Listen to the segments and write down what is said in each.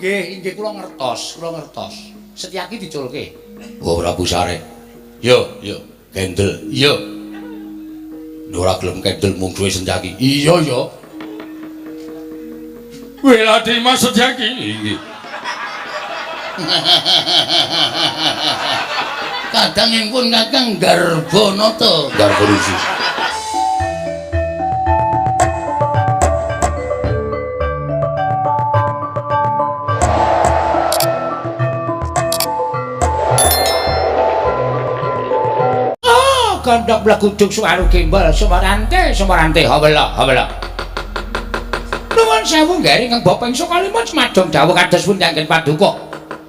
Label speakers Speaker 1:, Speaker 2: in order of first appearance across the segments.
Speaker 1: inggih kula ngertos. Setyaki diculke. Oh Prabu Sare. Yo, kendel. Yo. Ora gelem kendel mung duwe Setyaki. Iya, yo. Weladi Mas Setyaki. Inggih. Kadangipun Kakang Garbonata. Garborusi. Kandhak blaguduk suwaru gimbal sumarante hawala nuwun sewu nggih ingkang bapa ingso kalimat semadong dawuh kados pun nyanggen paduka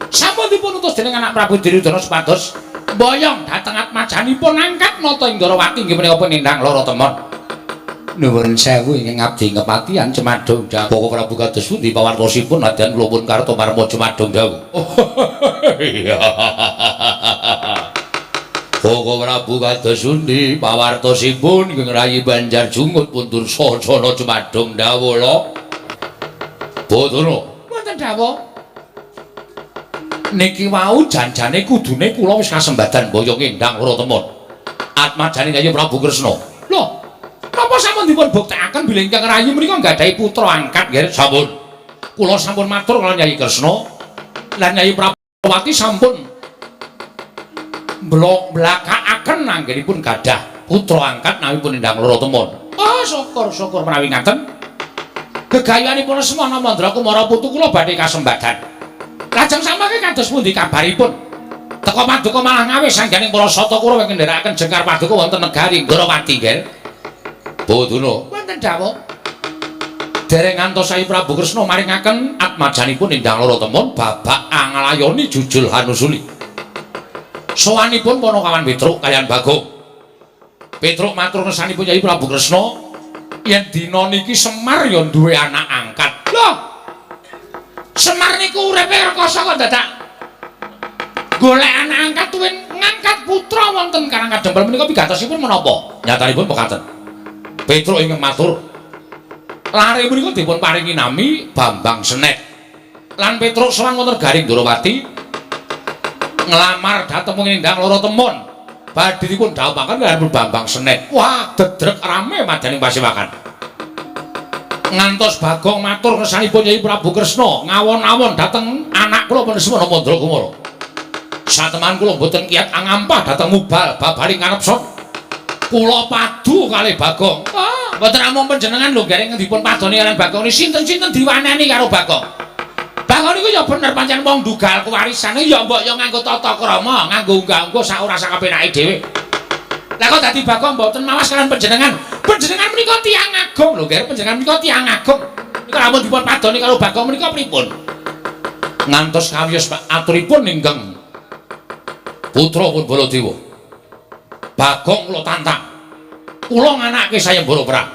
Speaker 1: sampun dipun utus dening anak Prabu Duryudana supados mboyong dhateng atmajanipun angkat nata ing Ndarawati nggih menika penindang lara temon nuwun sewu ingkang abdi ngepatian cemadong dawuh Prabu kados pundi pawartosipun nadyan kula pun karto marma cemadong dawuh Koko Prabu kados pundi pawartosipun ingkang rayi Banjar Jungut puntur sasana cemadong dawuh lho. Bodono. Wonten dawuh. Niki wau janjane kudune kula wis kasembadan boyong endang lara temon. Atmajane Yayi Prabu Kresna. Lho, napa sampun dipun buktekaken bilih ingkang rayi menika nggadahi putra angkat nggih sampun. Kula sampun matur kaliyan Yayi Kresna lan Yayi Prabawati sampun blakakaken anggenipun gadah putra angkat nawipun endang lara temon. Oh, syukur menawi ngaten. Gegayanipun Semana Mandra Kumara putu kula badhe kasembadan. Lajeng samangke kados pundi kabaripun? Teka paduka malah ngawis sangganing para Satakura ingkang nderekaken jengkar paduka wonten negari Ndarawati nggih. Boduna, wonten dawuh. Dereng ngantos Yayi Prabu Kresna maringaken atmajanipun endang lara temon babak anglayoni jujul hanusuli. Sowanipun Panakawan Petruk kaliyan Bagong. Petruk matur ngersanipun Yayi Prabu Kresna yen dina niki Semar ya duwe anak angkat. Lho. Semar niku uripe rekoso kok dadak golek anak angkat tuwin ngangkat putra wonten Karang Kadempel menika pigatosipun menapa? Nyatanipun mekaten. Petruk ingkang matur. Lare menika dipun paringi nami Bambang Senet. Lan Petruk sowan wonten Garing Ndarawati nglamar dhateng endang lara temon badhe dipun dhawuhaken kaliyan Bambang Senet. Wah, dedrek rame madaning pasewakan. Ngantos Bagong matur ngersanipun Yayi Prabu Kresna ngawon-awon dhateng anak kula Semana Mandra Kumara. Sateman kula mboten kiyat angampah dhateng Mubal babaling karepsa. Kula padu kalih Bagong. Ah, mboten namung panjenengan lho gareng dipun padoni kaliyan Bagong niki sinten-sinten diwaneni karo Bagong. Bagong niku ya bener pancen wong dugal kewarisane ya mbok ya nganggo tata krama, nganggo unggah-ungguh sak ora sak kepenake dhewe. Lah kok dadi Bagong mboten mawas kaliyan panjenengan. Panjenengan menika tiyang agung lho, nggih, panjenengan menika tiyang agung. Nika lamun dipun padoni karo Bagong menika pripun? Ngantos kawiyos aturipun ingkang putra pun Baladewa. Bagong kula tantang. Kula nganake sayembara perang.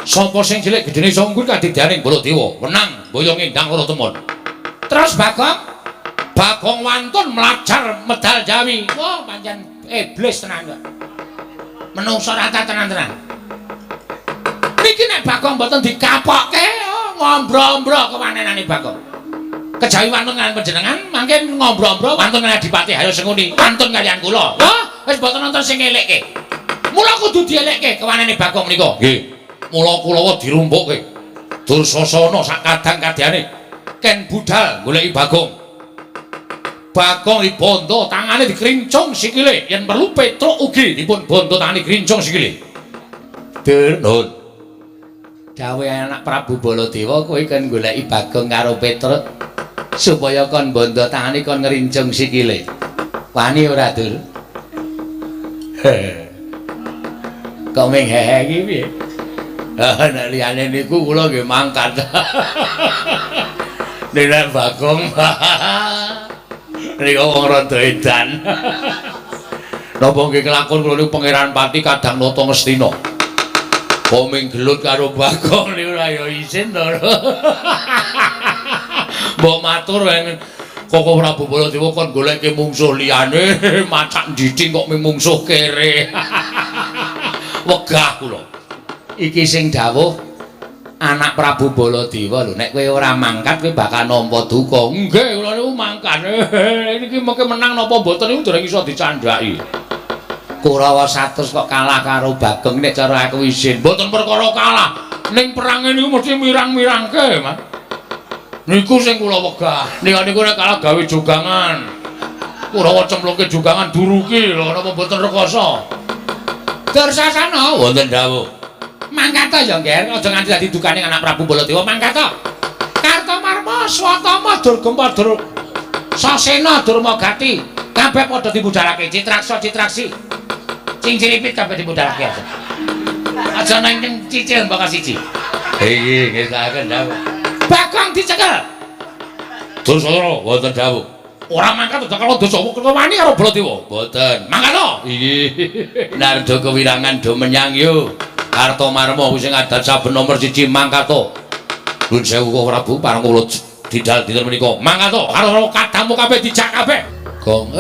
Speaker 1: Sapa sing cilik gedene iso unggul kadidyaning Baladewa, menang boyong endang lara temon. Terus Bagong wantun melajar medal Jawi. Wah, pancen iblis tenan kok. Menungso rata tenan-tenan. Niki nek Bagong mboten dikapokke, ngombro-ombro kewanenane Bagong. Kejawi wantun kaliyan panjenengan, mangke ngombro-ombro wantun kaliyan Adipati Hayam Senguni, wantun kaliyan kula. Wah, wis mboten wonten sing ngelekke. Mula kudu dielekke kewanene Bagong menika. Nggih. Mula kula dirumpukke. Dursasana sak kadang-kadane ken budal goleki Bagong. Bagong dibondo tangane dikrincung sikile, yen perlu Petruk ugi dipun bondo tangane dikrincung sikile. Nun. Dawuh anak Prabu Baladewa kowe kan goleki Bagong karo Petruk supaya kon bondo tangane kon ngrincung sikile. Wani ora, Dur? Kok ming hehe iki piye? Nek liyane niku kula nggih mangkat. Nek Bagong niku wong rada edan. Napa nggih kelakon kula niku Pangeran Pati kadang nata Ngastina. Poming gelut karo Bagong niku ora ya isin to. Mbok matur Koko Prabu Baladewa kon goleke mungsuh liyane, macak ndithik kok mungsuh kere. Wegah kula. Iki sing dawuh anak Prabu Baladewa lho, nek kowe ora mangkat kowe bakal nampa duka. Nggih, kula niku mangkat. Niki mengke menang napa mboten niku dereng iso dicandhaki. Kurawa 100 kok kalah karo Bagong nek cara aku isin. Mboten perkara kalah. Ning perange niku mesti mirang-mirangke, Mas. Niku sing kula wegah. Niku nek kalah gawe jogangan. Kurawa cemplungke jogangan duruki lho, napa mboten rekoso. Dursasana wonten dawuh. Mangkat to ya, Nger, aja nganti dadi dukane anak Prabu Baladewa, mangkat to. Kartomarma, Swatama, Durgempa, Sasena, Durmagati, kabeh padha dibudhalake, Citraksa, Citraksi. Cinciripit kabeh dibudhalake aja. Aja nang cicil mbaka siji. Iki ngesaken dawuh. Bagong dicekel. Dursasana wonten dawuh. Ora mangkat to kalau dosa wani karo Baladewa. Mboten. Mangkat to. Iki. Narda kewirangan do menyang yo. Kartomarma wis sing adat saben nomor 1 mangkat to. Nuwun sewu Prabu pareng kula didal dinten menika. Mangkat to karo kadamu kabeh dijak kabeh. Gong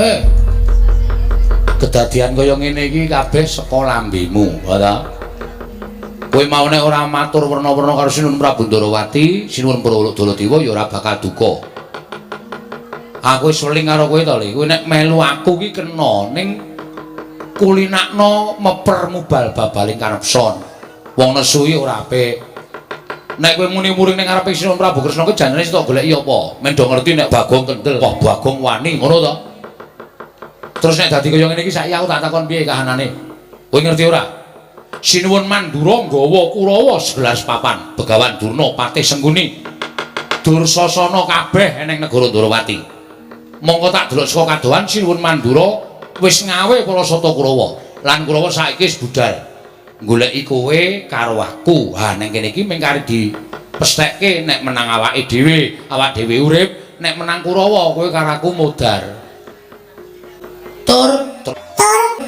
Speaker 1: kedadian kaya ngene iki kabeh saka lambemu, ta. Kowe mau nek ora matur werna-werna karo Sinuwun Prabu Ndarawati, Sinuwun Baladewa ya ora bakal duka. Aku wis weling karo kowe to, Li. Kowe nek melu aku ki kena ning kulinakno meper mubal babaling karepson. Wong nesu iki ora apik. Nek kowe muni-muring ning ngarepe Sinuwun Prabu Kresna kuwi janane sik tok goleki apa? Mendo ngerti nek Bagong kendel, wah Bagong wani, ngono to. Terus nek dadi kaya ngene iki saiki aku tak takon piye kahanane. Kowe ngerti ora? Sinuwun Mandura nggawa Kurawa 11 papan, Begawan Durna, Patih Sengguni, Dursasana kabeh ning negara Ndarawati. Monggo tak delok saka kadohan Sinuwun Mandura wis ngawe Palasata Kurawa lan Kurawa saiki wis budal goleki kowe karo aku. Ha ning kene iki mung kari dipestekke nek menang awak dhewe urip, nek menang Kurawa kowe karo aku modar.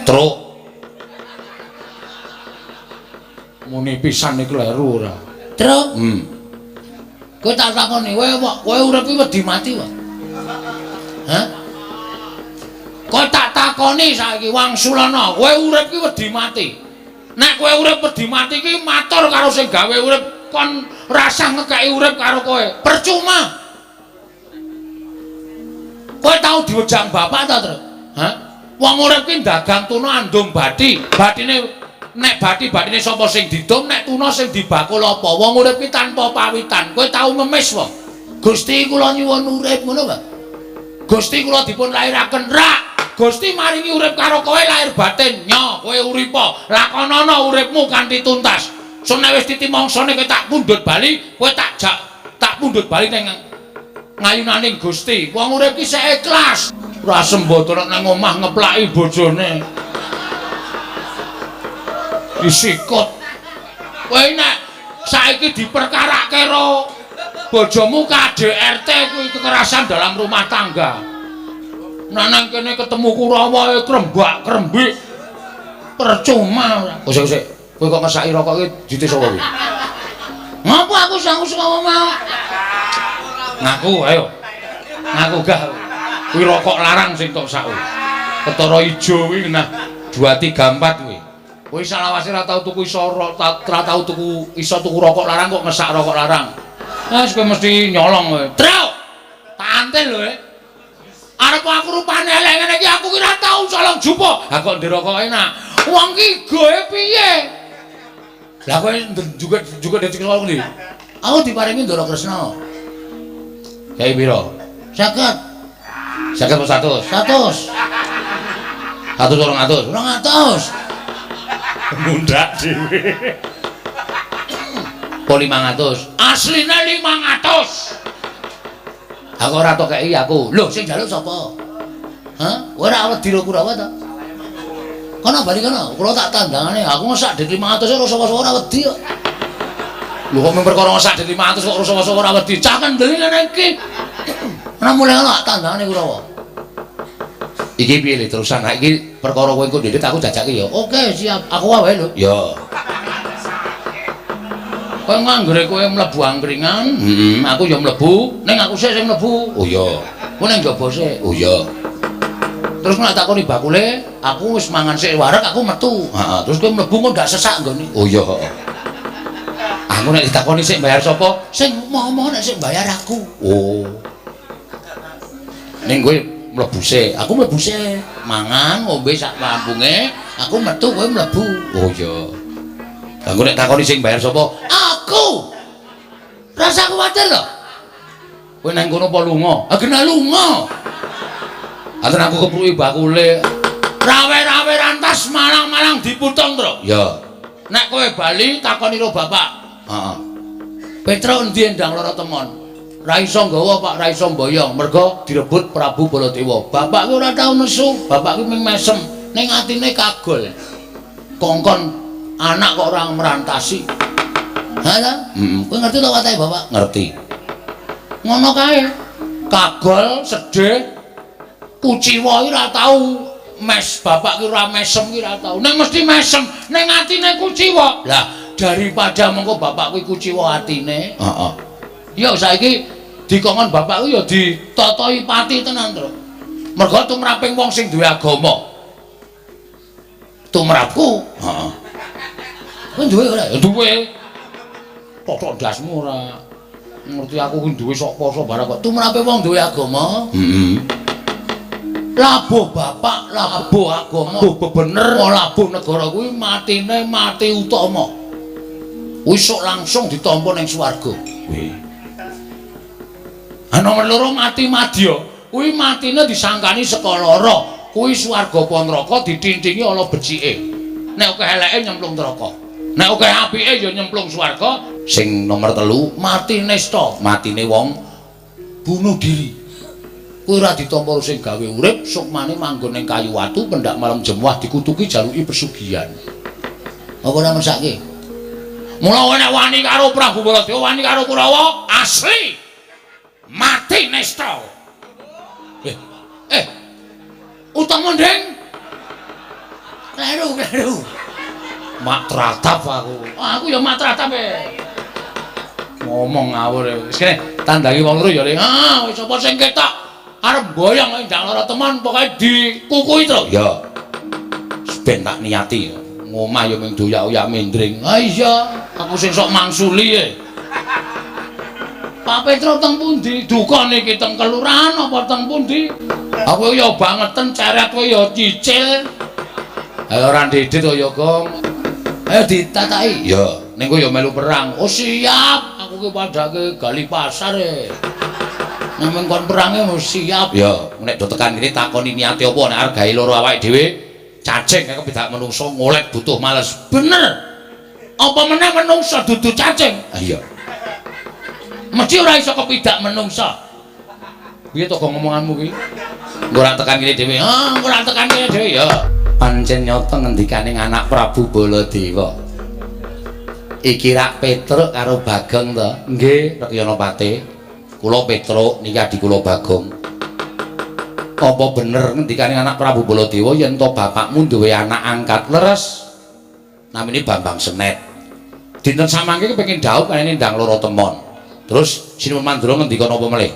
Speaker 1: Truk muni pisan iki kleru ora. Truk. Kowe tak takoni, kowe urip iki wedi mati wae. Hah? Kowe tak takoni saiki Wangsulana, kowe urip iki wedi mati. Nek kowe urip wedi mati iki matur karo sing gawe urip kon rasah ngekeki urip karo kowe. Percuma. Kowe tau diwejang bapak ta, Tru? Hah? Wong urip ki dagang tuna andum bathi. Bathine nek bathine sapa sing didum, nek tuna sing dibakul apa? Wong urip ki tanpa pawitan. Kowe tau ngemis wong. Gusti kula nyuwun urip ngono, Pak. Gusti kula dipun lairaken rak. Gusti maringi urip karo kowe lahir batin. Nyo, kowe uripa. Lakonana uripmu kanthi tuntas. Nek wis titimangsane kowe tak pundhut bali, kowe tak pundhut bali ning ngayunaning Gusti. Wong urip ki sek ikhlas. Ora sembodo nek nang omah ngeplaki bojone. Disikut. Kowe nek saiki diperkarake karo bojomu KDRT kuwi kekerasan dalam rumah tangga. Nah nang kene ketemu Kurawa krembak-krembik. Percuma. Kosek-kosek. Kowe kok ngesaki rokok iki dite sapa kuwi? Ngapa aku suka mau? Ngaku ayo. Ngaku gah. Kuwi rokok larang sing tok sak kuwi. Ketara ijo kuwi nah 2 3 4 kuwi. Kowe salawase ra tau tuku iso tuku rokok larang kok ngesak rokok larang. Wes kowe mesti nyolong kowe. Truk. Tak antil lho. Arep aku rupane elek ngene iki aku ki ra tau colong jupo. Ha kok ndirokok enak. Wong ki goe piye? Lah kowe juga dadi colong ndi? Aku diparingi Ndara Kresna. Kae pira? 50. 50 100. 100. 200. 200. Mundak dhewe. Po 500. Asline 500. Aku ora tok kei aku. Lho sing njaluk sapa? Hah? Ora wedi lho Kurawa ta? Kono bali kono, kula tak tandangane. Aku ngesak dik 500 ora sapa-sapa ora wedi kok. Lho kok mung perkara ngesak dik 500 kok ora sapa-sapa ora wedi. Cah kendeli ngene iki. Ana mulai ana tandangane Kurawa. Iki piye le terusan? Nah iki perkara kowe engko ndedit aku jajake ya. Oke, siap. Aku wae lho. Ya. Kowe nganggere kowe mlebu angkringan, aku ya mlebu, ning aku sik sing mlebu. Oh iya. Kowe ning njaba sik. Oh iya. Terus nek takoni bakule, aku wis mangan sik wareg aku metu. Heeh, terus kowe mlebu kok ndak sesak nggone. Oh iya, heeh. Aku nek ditakoni sing bayar sapa?
Speaker 2: Sing mau nek sing bayar aku.
Speaker 1: Oh. Ning kowe mlebu sik,
Speaker 2: Aku mlebu sik, mangan, ngombe sak lampunge, aku metu kowe mlebu.
Speaker 1: oh iya. Aku nek takoni sing bayar sapa?
Speaker 2: Aku. Rasa kuwatir lho.
Speaker 1: Kowe nang kono apa lunga?
Speaker 2: Agena lunga.
Speaker 1: Aten aku kepruki bakule.
Speaker 2: Rawe-rawe rantas malang-malang diputong, Tru.
Speaker 1: Ya.
Speaker 2: Nek kowe bali takoni karo bapak.
Speaker 1: Heeh.
Speaker 2: Petra endi endang lara temon? Ra iso nggawa Pak, ra iso mboyong, merga direbut Prabu Baladewa. Bapak ki ora tau nesu, bapak ki mung mesem, ning atine kagol. Kongkon anak kok ora merantasi. Ha ta? Kowe ngerti to watehe bapak?
Speaker 1: Ngerti.
Speaker 2: Ngono kae. Kagol, sedih, kuciwa ora tau mes, bapak ki ora mesem ki ora tau. Ning mesti mesem, ning atine kuciwa. Lah, daripada mengko bapak kuwi kuciwa atine,
Speaker 1: Heeh.
Speaker 2: ya saiki dikongkon bapak ku ya ditotoi pati tenan, Tru. Merga tumraping wong sing duwe agama. Tumrapku,
Speaker 1: Heeh.
Speaker 2: kowe duwe ora?
Speaker 1: Ya duwe. Totok dasmu ora ngerti aku ku duwe sok poso barang kok.
Speaker 2: Tumrape wong duwe agama,
Speaker 1: Heeh.
Speaker 2: labuh bapak, labuh agama, bener, labuh negara kuwi matine mati utama. Wis sok langsung ditampa ning swarga.
Speaker 1: Wih.
Speaker 2: Nomor loro mati madya, kuwi matine disangkani saka lara, kuwi swarga apa neraka ditintingi ala becike. Nek akeh eleke nyemplung neraka. Nek akeh apike ya nyemplung swarga.
Speaker 1: Sing nomor 3
Speaker 2: Mati nesta,
Speaker 1: matine wong
Speaker 2: bunuh diri. Kuwi ora ditampa sing gawe urip, sukmane manggon ning kayu watu, pendak malam jemwah dikutuki jaluki pesugihan. Apa ora mesake? Mula nek wani karo Prabu Baladewa, wani karo Kurawa, asli mati nesta. Utama ndeng. Kleru.
Speaker 1: mak tratap aku.
Speaker 2: Aku ya mak tratap
Speaker 1: Ngomong ngawur ya. Wis kene tandangi wong loro ya, Ling.
Speaker 2: Wis sapa sing ketok arep goyang ndang lara teman pokoke dikukui terus.
Speaker 1: Ya. Ben tak niati. Ngomah ya mung doyak-oyak mendring.
Speaker 2: Ha iya, aku sing sok mangsuli Pak Petro teng pundi? Duka niki teng kelurahan apa teng pundi? Aku ya bangeten ceret kowe ya cicil.
Speaker 1: Ayo ora ndidit kok ya, Gong.
Speaker 2: Ayo ditataki.
Speaker 1: Ya,
Speaker 2: Ning kowe ya melu perang. Oh siap, aku ki padake gali pasar Nek kon perange mesti siap.
Speaker 1: ya, nek do tekan kene takoni niate apa nek arep gawe loro awake dhewe. Cacing kaya kepidak menungso ngolet butuh males.
Speaker 2: Bener. Apa meneh menungsa dudu cacing?
Speaker 1: Iya.
Speaker 2: Mesti ora iso kepidak menungsa.
Speaker 1: Piye to Gong ngomonganmu kuwi?
Speaker 2: Engko ora tekan kene dhewe. Engko ora tekan kene dhewe ya.
Speaker 1: Pancen nyata ngendikaning anak Prabu Baladewa. Iki rak Petruk karo Bagong to. Nggih, Rekyana Pate. Kula Petruk niki adik kula Bagong. Apa bener ngendikaning anak Prabu Baladewa yen to bapakmu duwe anak angkat leres? Namine Bambang Senet. Dinten samangke kepengin dhaup kanene ndang loro temon. Terus Sinuwun Mandura ngendika napa melih?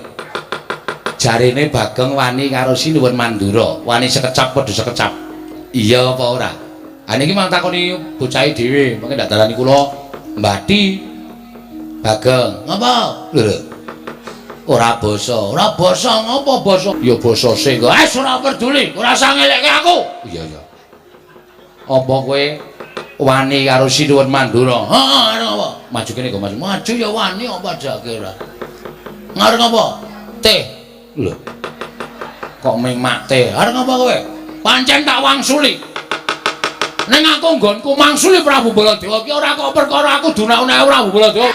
Speaker 1: Jarene Bagong wani karo Sinuwun Mandura, wani sekecap padha sekecap. Iya apa ora? Ha niki mang takoni bocahe dhewe, mengke ndak darani kula Mbati. Bagong,
Speaker 2: Ngapa?
Speaker 1: lho. Ora basa.
Speaker 2: Ora basa ngapa basa?
Speaker 1: Ya basa sing kok.
Speaker 2: Ora peduli, ora usah ngelekke aku.
Speaker 1: Iya iya. Apa kowe wani karo Sinuwun Mandura?
Speaker 2: Heeh, arep apa?
Speaker 1: Maju kene kok, Mas.
Speaker 2: Maju ya wani apa jake ora. Ngarep apa? Teh.
Speaker 1: Lho. Kok ming mate?
Speaker 2: Arep apa kowe? Pancen tak wangsuli. Ning aku nggonku mangsuli Prabu Baladewa ki ora kok perkara aku dunak-unek Prabu Baladewa.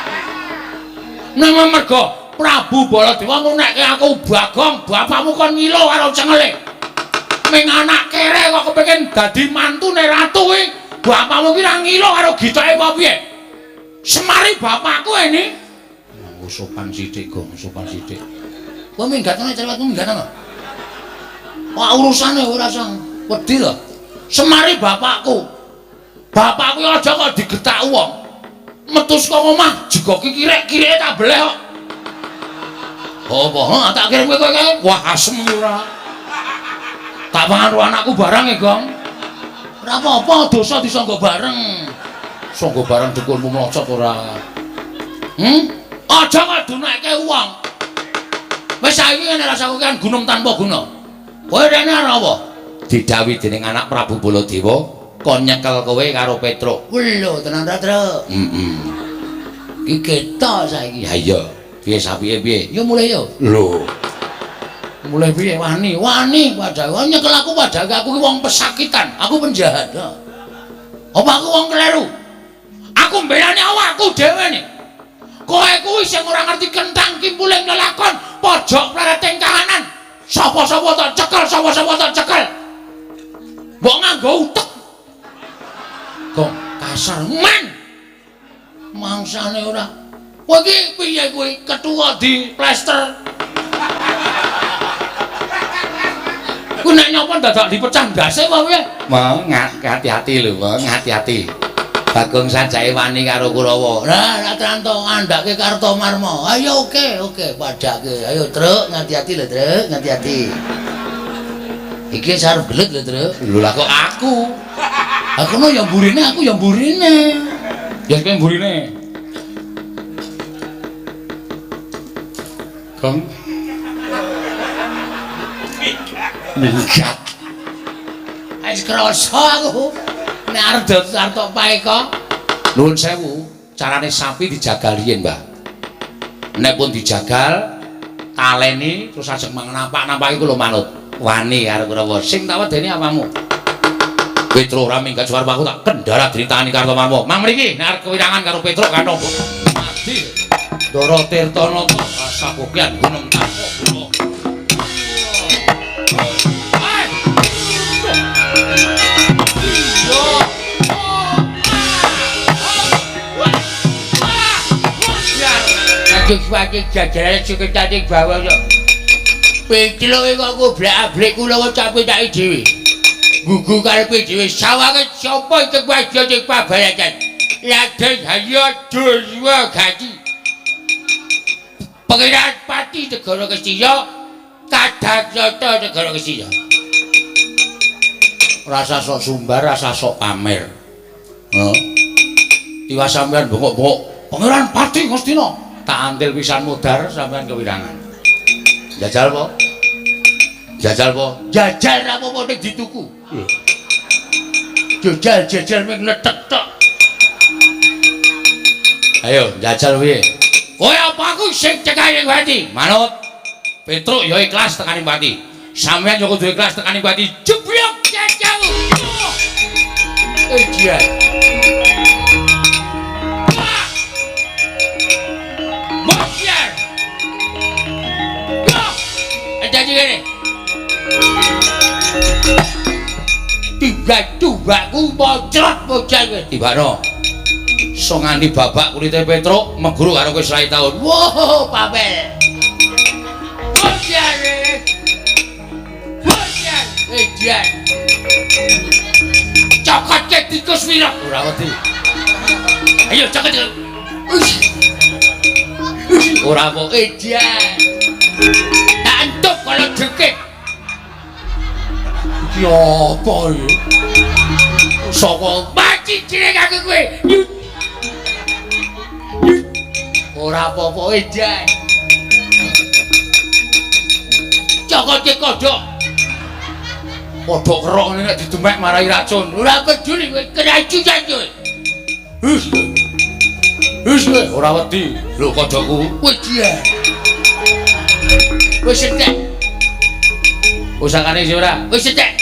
Speaker 2: Nang merga Prabu Baladewa ngunekke aku Bagong, bapakmu kon ngilo karo cengele. Ming anak kere kok kepengin dadi mantune ratu kuwi, bapakmu ki ra ngilo karo gitoke apa piye? Semari bapakku ini.
Speaker 1: Sopan sithik, Gong, sopan sithik.
Speaker 2: Kowe minggat ana cerewetmu minggat ana. Wah urusane ora sang wedi lho. Semari bapakku. Bapakku aja kok digetak wong. Metu saka omah jegoki kirek-kireke tak beleh kok. Apa? Tak kirim kowe. Wah asem ora. Tak pangan karo anakku barang Gong. Ora apa-apa, dosa disangga bareng.
Speaker 1: Sangga barang dukunmu mlocot ora.
Speaker 2: Aja kok dunake wong. Wis saiki ngene rasaku kan gunung tanpa guna. Kowe rene arep apa?
Speaker 1: Didhawuhi dening anak Prabu Baladewa kon nyekel kowe karo Petruk.
Speaker 2: Lho tenan ta, Truk? Iki ketok saiki.
Speaker 1: Ya iya. Piye sapike piye?
Speaker 2: Ya mulai yo.
Speaker 1: Lho.
Speaker 2: Mulai piye wani padahal nyekel aku padahal aku ki wong pesakitan, aku penjahat. Apa aku wong kleru? Aku mbelani awakku dhewe ne. Kowe kuwi sing ora ngerti kentang kimpuling lelakon pojok plereting kahanan. Sapa-sapa tak cekel, sapa-sapa tak cekel. Mbok nganggo utek. Kok kasar men. Mangsane ora. Kowe iki piye kuwi ketua di plester? Ku nek nyapa dadak dipecah ndase wae.
Speaker 1: Mau hati-hati lho, Wong, hati-hati. Bagong sajake wani karo Kurawa.
Speaker 2: Lah, nek tranto ngandhake Kartomarma. Ayo oke, padake. Ayo, Truk, hati-hati lho, Truk, hati-hati. Iki sarep gelut lho, Truk.
Speaker 1: Lho lah kok aku.
Speaker 2: Aku no yang burine, aku yang burine.
Speaker 1: Ya kowe mburine. Kong. Minggat.
Speaker 2: Wis krasa aku. Nek arep darto paeka.
Speaker 1: Nuwun sewu, carane sapi dijagal riyen, Mbah. Nek pun dijagal, taleni terus ajeng nampak-nampaki kula manut. Wani karo Kurawa. Sing tak wedeni apamu? Petruk ora minggat suwarep aku tak kendara ditani Kartomarma. Mang mriki nek arep kewirangan karo Petruk kan mati. Dara Tirtanata Kasabokyan Gunung Tanpa Guna.
Speaker 2: Adik jajaran cukup tadi bawah yo. Petruk kok goblak-ablik kula kok capek tak dhewe. Gugu karepe dhewe sawange sapa iki wadya sing pabalakan. Laden Hayya Durwa Gati. Pangeran Pati Negara Kestiya, Kadaksata Negara Kestiya. Rasa sok sumbar, rasa sok pamer. Heeh. Tiwas sampean bengok-bengok Pangeran Pati Ngastina. Tak antil pisan modar sampean kewirangan. Jajal po? Jajal po? Jajal apa-apa ning dituku. Jajal ming letek tok. Ayo, jajal piye? Kowe apa aku sing cekani Pati? Manut. Petruk ya ikhlas tekani Pati. Sampeyan yo kudu ikhlas tekani Pati. Jeblok jajal. Ejian. Mokyar. Jadi gini. Tiba-tibaku bocrot bocah kowe. Tibano. So nganti babak kulite Petruk meguru karo kowe selai taun. Wow, papel. Mokyar. Mokyar. Ejian. Cokot ke tikus wirok ora wedi. Ayo cokot. Ora apa ejian. Tantuk kalau jekik. Iki apa iki? Saka mati cilik aku kowe. Ora apa-apa edan. Cokote kodhok. Kodhok kerok nek didemek marai racun. Ora peduli kowe keracunan kowe. Wis ora wedi. Lho kodhokku. Edan. Wis entek. Usahane sih ora. Wis entek.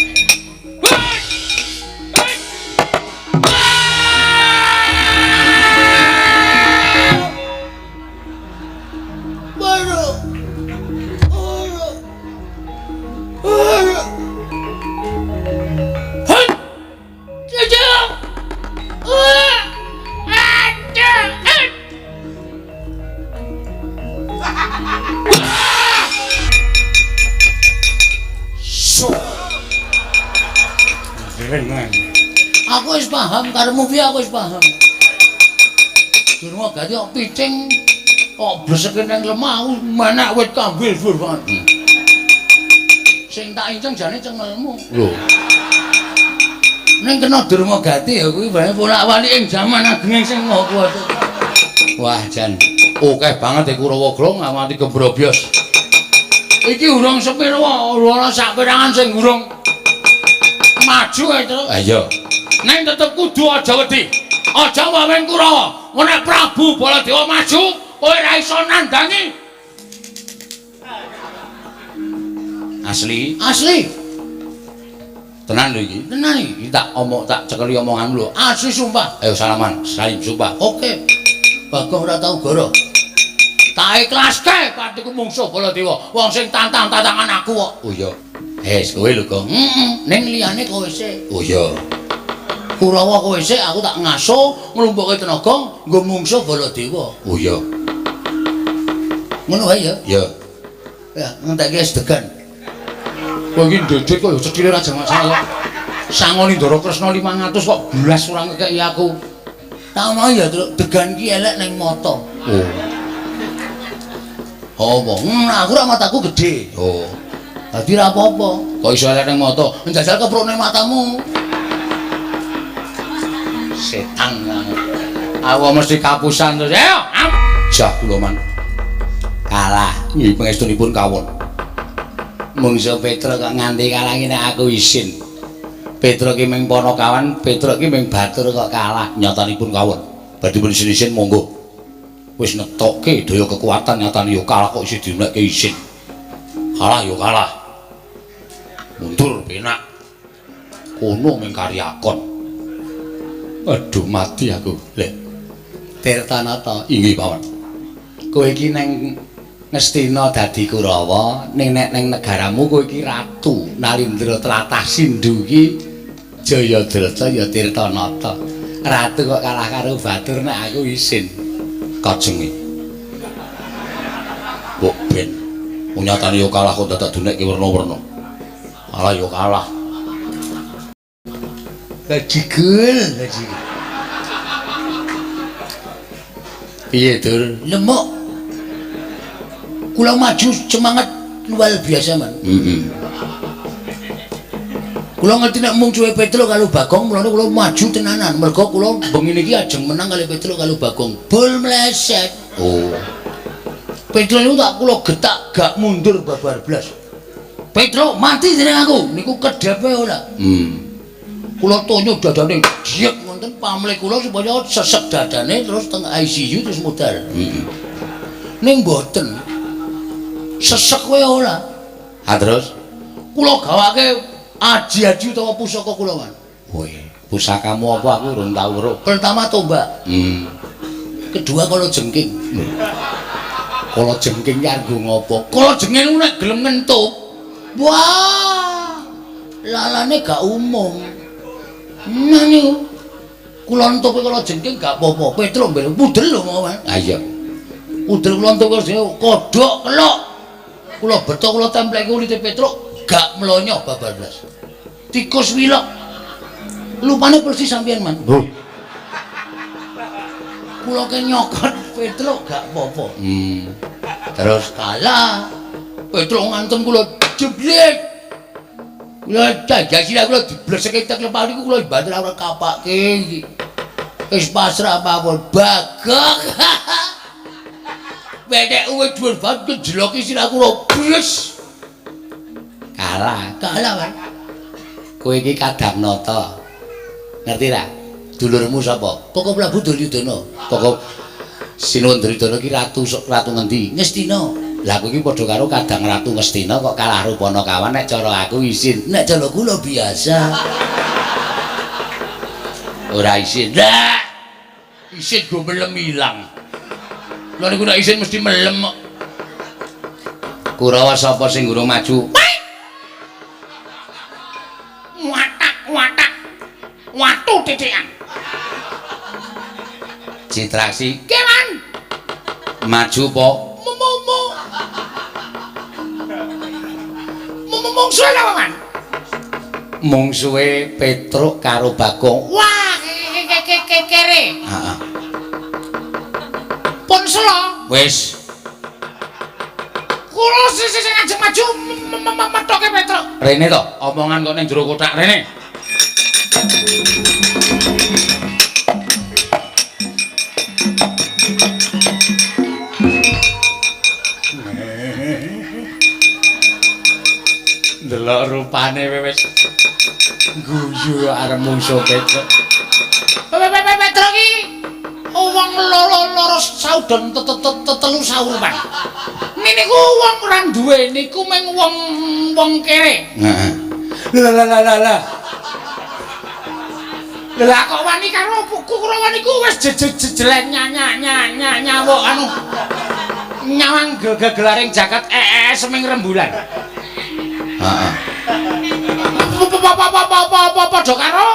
Speaker 2: Aku wis paham karemu piye aku wis paham. Durma gati kok picing kok bleseke nang lemah manak wit kambil dhuwur banget. Sing tak inceng jane cengelmu. Lho. Ning kena Durma gati ya kuwi bae bolak-balik ing jaman ageng sing ngopo. Wah, jan akeh banget iku Kurawa ngamati kebrobyos. Iki urung sepiro ana sak pirangan sing urung maju itu.
Speaker 1: Ah iya.
Speaker 2: Neng tetep kudu aja wedi. Aja wawen Kurawa. Nek Prabu Baladewa maju, kowe ora iso nandhangi.
Speaker 1: Asli.
Speaker 2: Asli.
Speaker 1: Tenan lho iki.
Speaker 2: Tenan iki tak cekeli omonganmu lho. Asli sumpah.
Speaker 1: Ayo salaman, salim sumpah.
Speaker 2: Oke. Bagong ora tau goro. Tak ikhlaske patiku mungsuh Baladewa. Wong sing tantang-tantangan aku kok.
Speaker 1: Oh iya. Kowe lho, Gong.
Speaker 2: Ning liyane kowe sik.
Speaker 1: Oh iya.
Speaker 2: Kurawa kowe sik aku tak ngaso nglumpuke tenaga nggo mungsuh Baladewa.
Speaker 1: Oh iya.
Speaker 2: Ngono wae ya.
Speaker 1: Ya.
Speaker 2: Ya, ngentekke sedegan. Kowe iki ndodot kok ya cekile Raja Masaya. Sangoni Ndara Kresna 500 kok blas ora ngekeki aku. Tak mau ya, degan ki elek ning mata. Oh. Apa? Aku ora mataku gedhe.
Speaker 1: Oh.
Speaker 2: Dadi ora apa-apa. Kok iso elek ning mata? Njajal keprone matamu. Setan kamu. Aku mesti kapusan terus. Ayo,
Speaker 1: Jah kula man.
Speaker 2: kalah.
Speaker 1: Nggih pangestunipun kawon.
Speaker 2: Mungsuh Petruk kok nganti kalah ngene aku isin. Petruk ki ming Panakawan, Petruk ki ming Batur kok kalah.
Speaker 1: Nyatanipun kawon. Badhe pun isin-isin monggo. Wis netokke daya kekuatan nyatane ya kalah kok isih diunekke isin. Kalah ya kalah. Mundur penak. Kono ming karyakon. Aduh mati aku. Leh.
Speaker 2: Tirtanata.
Speaker 1: Inggih Pawan.
Speaker 2: Kowe iki neng Ngastina dadi Kurawa, ning nek ning negaramu kowe iki ratu. Nalindra tlatah Sindhu iki Jayadrata ya Tirtanata. Ratu kok kalah karo Batur nek aku isin.
Speaker 1: Kajenge. Kok ben. Wong nyatane ya kalah kok dadak dunekke werna-werna. Kalah ya kalah.
Speaker 2: Gajigul. Piye, Dur? Lemuk. Kula maju semangat luar biasa, Man. Kula ngerti nek mung cuwe Petruk karo Bagong, mulane kula maju tenanan. Mergo kula bengi niki ajeng menang kali Petruk karo Bagong. Bol meleset.
Speaker 1: Oh.
Speaker 2: Petruk niku tak kula getak gak mundur babar blas. Petruk mati jeneng aku. Niku kedepe ora. Kula tonyo dadane diek wonten pamlih kula supaya sesek dadane terus teng ICU terus mudar. Ning mboten. Sesek wae ora.
Speaker 1: Ha terus
Speaker 2: Kula gawake aji-aji utawa pusaka kula, Man.
Speaker 1: Woi, pusakamu apa aku urung tau weruh.
Speaker 2: Pertama tombak. Kedua kala jengking.
Speaker 1: Kala jengking kanggo ngopo?
Speaker 2: Kala jengking nek gelem ngentup. Wah. Lalane gak umum. Nah niku. Kula entuke kala jengking gak apa-apa. Petruk mbel pudel lho, Man.
Speaker 1: Ah iya.
Speaker 2: Pudel kula entuk kodhok kelok. Kula beto kula templeke ulite Petruk gak mlonyo babar blas. Tikus wilok. Lupane persis sampeyan, Man. Kula ke nyokot Petruk gak apa-apa.
Speaker 1: Terus
Speaker 2: Kalah. Petruk ngantem kula jeblet. Kula jajasi kula dibleseke tek lepah niku kula banter ora kapake iki. Wis pasrah mawon Bagong. Bedek uwe dhuwur banget kejeloki sirah kula bres.
Speaker 1: kalah.
Speaker 2: Kalah, Man.
Speaker 1: Kowe iki Kadamnata. Ngerti ra? Dulurmu sapa?
Speaker 2: Koko Prabu Duryudana.
Speaker 1: Koko Sinuwun Duryudana ki ratu ngendi?
Speaker 2: Ngastina.
Speaker 1: Lah kowe iki padha karo Kadang Ratu Ngastina kok kalah Rupanakawan nek cara aku isin.
Speaker 2: Nek cara kula biasa.
Speaker 1: Ora isin.
Speaker 2: Lah. Isin go melem ilang. Lha niku nek isin mesti melem.
Speaker 1: Kurawa sapa sing urung maju?
Speaker 2: Watak. Watu titikan.
Speaker 1: Citraksi
Speaker 2: Keman.
Speaker 1: maju po.
Speaker 2: Mungsuhe apa, Man?
Speaker 1: Mungsuhe Petruk karo Bagong.
Speaker 2: Wah, kere.
Speaker 1: Heeh.
Speaker 2: Pun selo.
Speaker 1: Wis.
Speaker 2: Kula sing ajeng maju metoke Petruk.
Speaker 1: Rene to, omongan kok ning jero kotak rene.
Speaker 2: Ndelok rupane wis guyu arep mungsuh Petruk.
Speaker 1: Petruk iki wong loro saudon telu saurupan. Niku wong ora duwe niku mung wong kere.
Speaker 2: Heeh. Lah.
Speaker 1: Lah kok wani karo Kurawa niku wis jejelet nyawuk anu nyawang gegelaring jagat seming rembulan.
Speaker 2: Heeh.
Speaker 1: Padha karo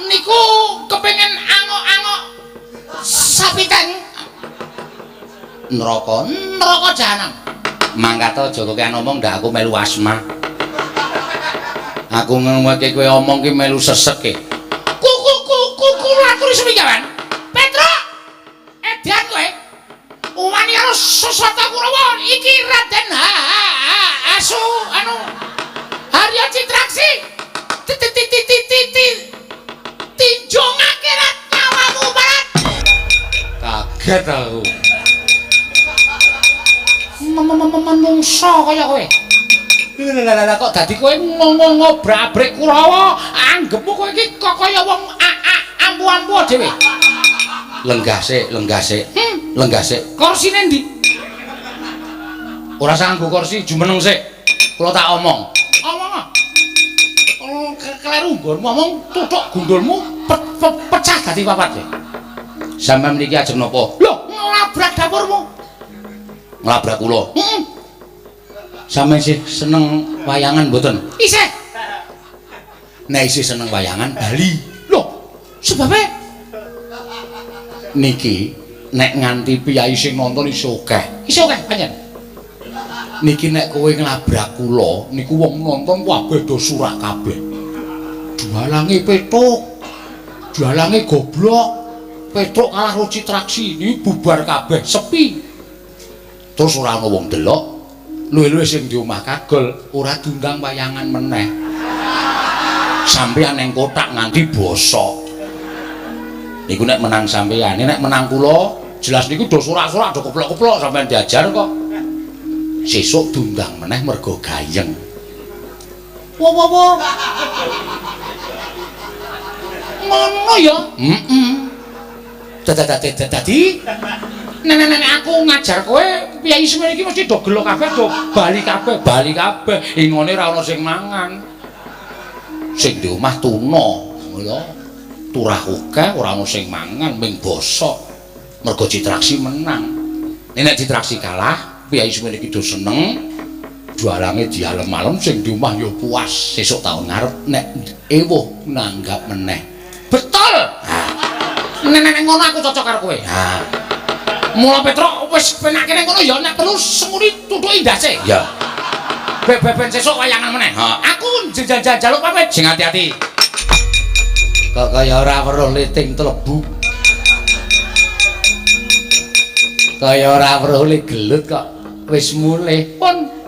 Speaker 1: niku kepengin angok-angok sapiten neraka jahanam.
Speaker 2: Mangkat aja kowe ngomong ndak aku melu asma. Aku ngomongke kowe omong ki melu sesek ki.
Speaker 1: Aturi semigawan. Petruk. Edan kowe. Wani karo Susata Kurawa iki Raden Asu anu Harya Citraksi. Tinjung akhirat nyawamu barat.
Speaker 2: Kaget aku.
Speaker 1: Menungso kaya kowe. Lah kok dadi kowe ngobrak-abrik Kurawa, anggepmu kowe iki kok kaya wong ampu-ampu dhewe.
Speaker 2: Lenggah sik.
Speaker 1: Kursine ndi?
Speaker 2: Ora sanggo kursi, jumeneng sik. Kula tak omong.
Speaker 1: Omong. Kalau kleru nggonmu omong tuthuk gundulmu pecah dadi papat.
Speaker 2: Sampeyan mriki ajeng napa?
Speaker 1: Lho, nglabrak dapurmu.
Speaker 2: Nglabrak kula.
Speaker 1: Heeh.
Speaker 2: Sampeyan sih seneng wayangan mboten?
Speaker 1: Isih.
Speaker 2: Nek isih seneng wayangan bali.
Speaker 1: Lho, sebabe
Speaker 2: niki nek nganti piyai sing nonton iso akeh.
Speaker 1: Iso akeh pancen.
Speaker 2: Niki nek kowe nglabrak kula niku wong nonton kabeh do surak kabeh. Jualange Petruk. Jualange goblok. Petruk kalah karo Citraksi ini bubar kabeh, sepi. Terus ora ana wong delok. Luwe-luwe sing di omah kagol ora diundang wayangan meneh. Sampeyan ning kotak nganti bosok. Niku nek menang sampeyan, nek menang kula jelas niku do surak-surak do keplok-keplok sampeyan diajar kok. Sesuk diundang meneh mergo gayeng.
Speaker 1: Wo. Ngono ya?
Speaker 2: Heeh. Dadi
Speaker 1: Nenek aku ngajar kowe piyai semene iki mesti do gelo kabeh, do bali kabeh.
Speaker 2: Ingone ora ana sing mangan. Sing di omah tuna, ya. Turah akeh ora ana sing mangan ming bosok. Mergo Citraksi menang. Nek Citraksi kalah, piyai semene iki do seneng. Jualange dialem-alem sing di omah ya puas. Sesuk taun ngarep nek ewuh nanggap meneh.
Speaker 1: Betul. Nenek ngono aku cocok karo kowe.
Speaker 2: Ha.
Speaker 1: Mula Petruk wis penake ning kono ya nek perlu semuni tuthuki ndase.
Speaker 2: Ya.
Speaker 1: Ben sesuk wayangan meneh. Aku jaluk pamit.
Speaker 2: Sing hati-hati. Kok kaya ora weruh liting telebu. Kaya ora weruh li gelut kok wis mulih.
Speaker 1: Pun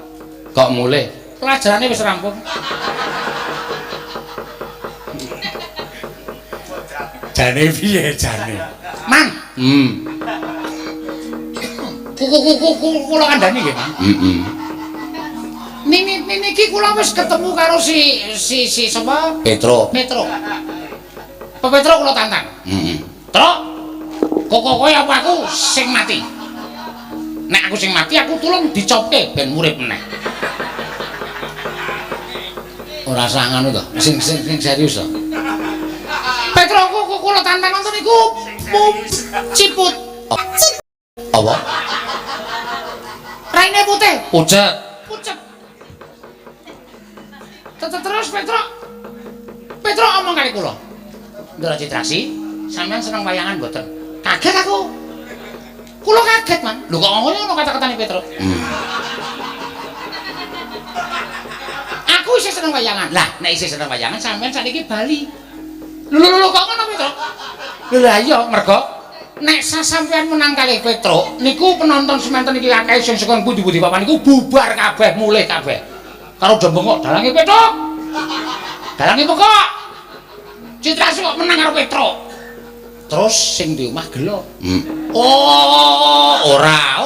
Speaker 2: Kok mulih?
Speaker 1: pelajarane wis rampung.
Speaker 2: Jane piye jane?
Speaker 1: Man,
Speaker 2: Kuku
Speaker 1: kula kandhani nggih, Man.
Speaker 2: Heeh.
Speaker 1: Niki kula wis ketemu karo si sapa?
Speaker 2: Petruk.
Speaker 1: Petruk. Pak Petruk kula tantang.
Speaker 2: Heeh.
Speaker 1: Truk. Kowe apa aku sing mati? Nek aku sing mati aku tulung dicopke ben urip meneh.
Speaker 2: Ora usah ngono to. Sing serius to.
Speaker 1: Petruk kula tantang nonton niku ciput.
Speaker 2: Apa?
Speaker 1: Raine putih.
Speaker 2: Pucet.
Speaker 1: Pucet. Terus Petruk omong kali kula. Ndara Citraksi, sampean seneng wayangan mboten? Kaget aku. Kula kaget, Man. Lho kok ngono kata-katane Petruk. Aku isih seneng wayangan. Lah, nek isih seneng wayangan sampean sakniki bali. Lho kok ngono Petruk? Lah iya, mergo nek sampean menang kalih Petruk, niku penonton semanten iki akeh sing saka pundi-pundi papan niku bubar kabeh, mulih kabeh. Karo do bengok dalange Petruk. Dalange pokok. Citraksi kok menang karo Petruk. Terus sing di omah gelo. Oh, ora.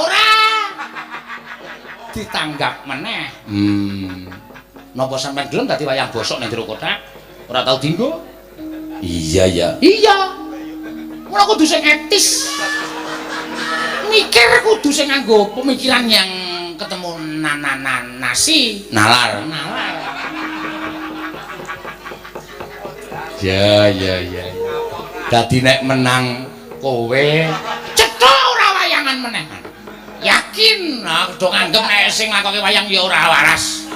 Speaker 1: Ditanggap meneh. Napa sampean gelem dadi wayang bosok ning jero kotak? Ora tau dienggo?
Speaker 2: Iya ya.
Speaker 1: Iya. Mula kudu sing etis. Mikir kudu sing nganggo pemikiran yang ketemu nasi.
Speaker 2: Nalar. Ya. Dadi nek menang kowe
Speaker 1: Cetha ora wayangan meneh. Yakin aku do nganggep nek sing lakoke wayang ya ora waras.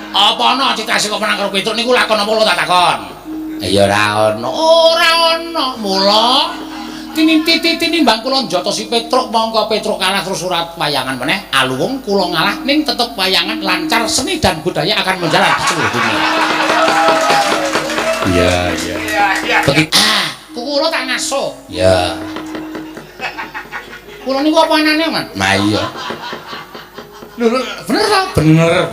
Speaker 1: Apa ana citase kok menang karo Petruk niku lakon apa lho tak takon?
Speaker 2: ya ora ono.
Speaker 1: Ora ana. Mula tinimbang kula njata si Petruk mongko Petruk kalah terus ora wayangan meneh. Aluwung kula ngalah ning tetep wayangan lancar seni dan budaya akan menjalar di seluruh dunia.
Speaker 2: Iya.
Speaker 1: Begitu. Kula tak ngaso.
Speaker 2: Ya.
Speaker 1: Kula niku apa anane, Man?
Speaker 2: Nah iya.
Speaker 1: Lho, bener ta?
Speaker 2: Bener.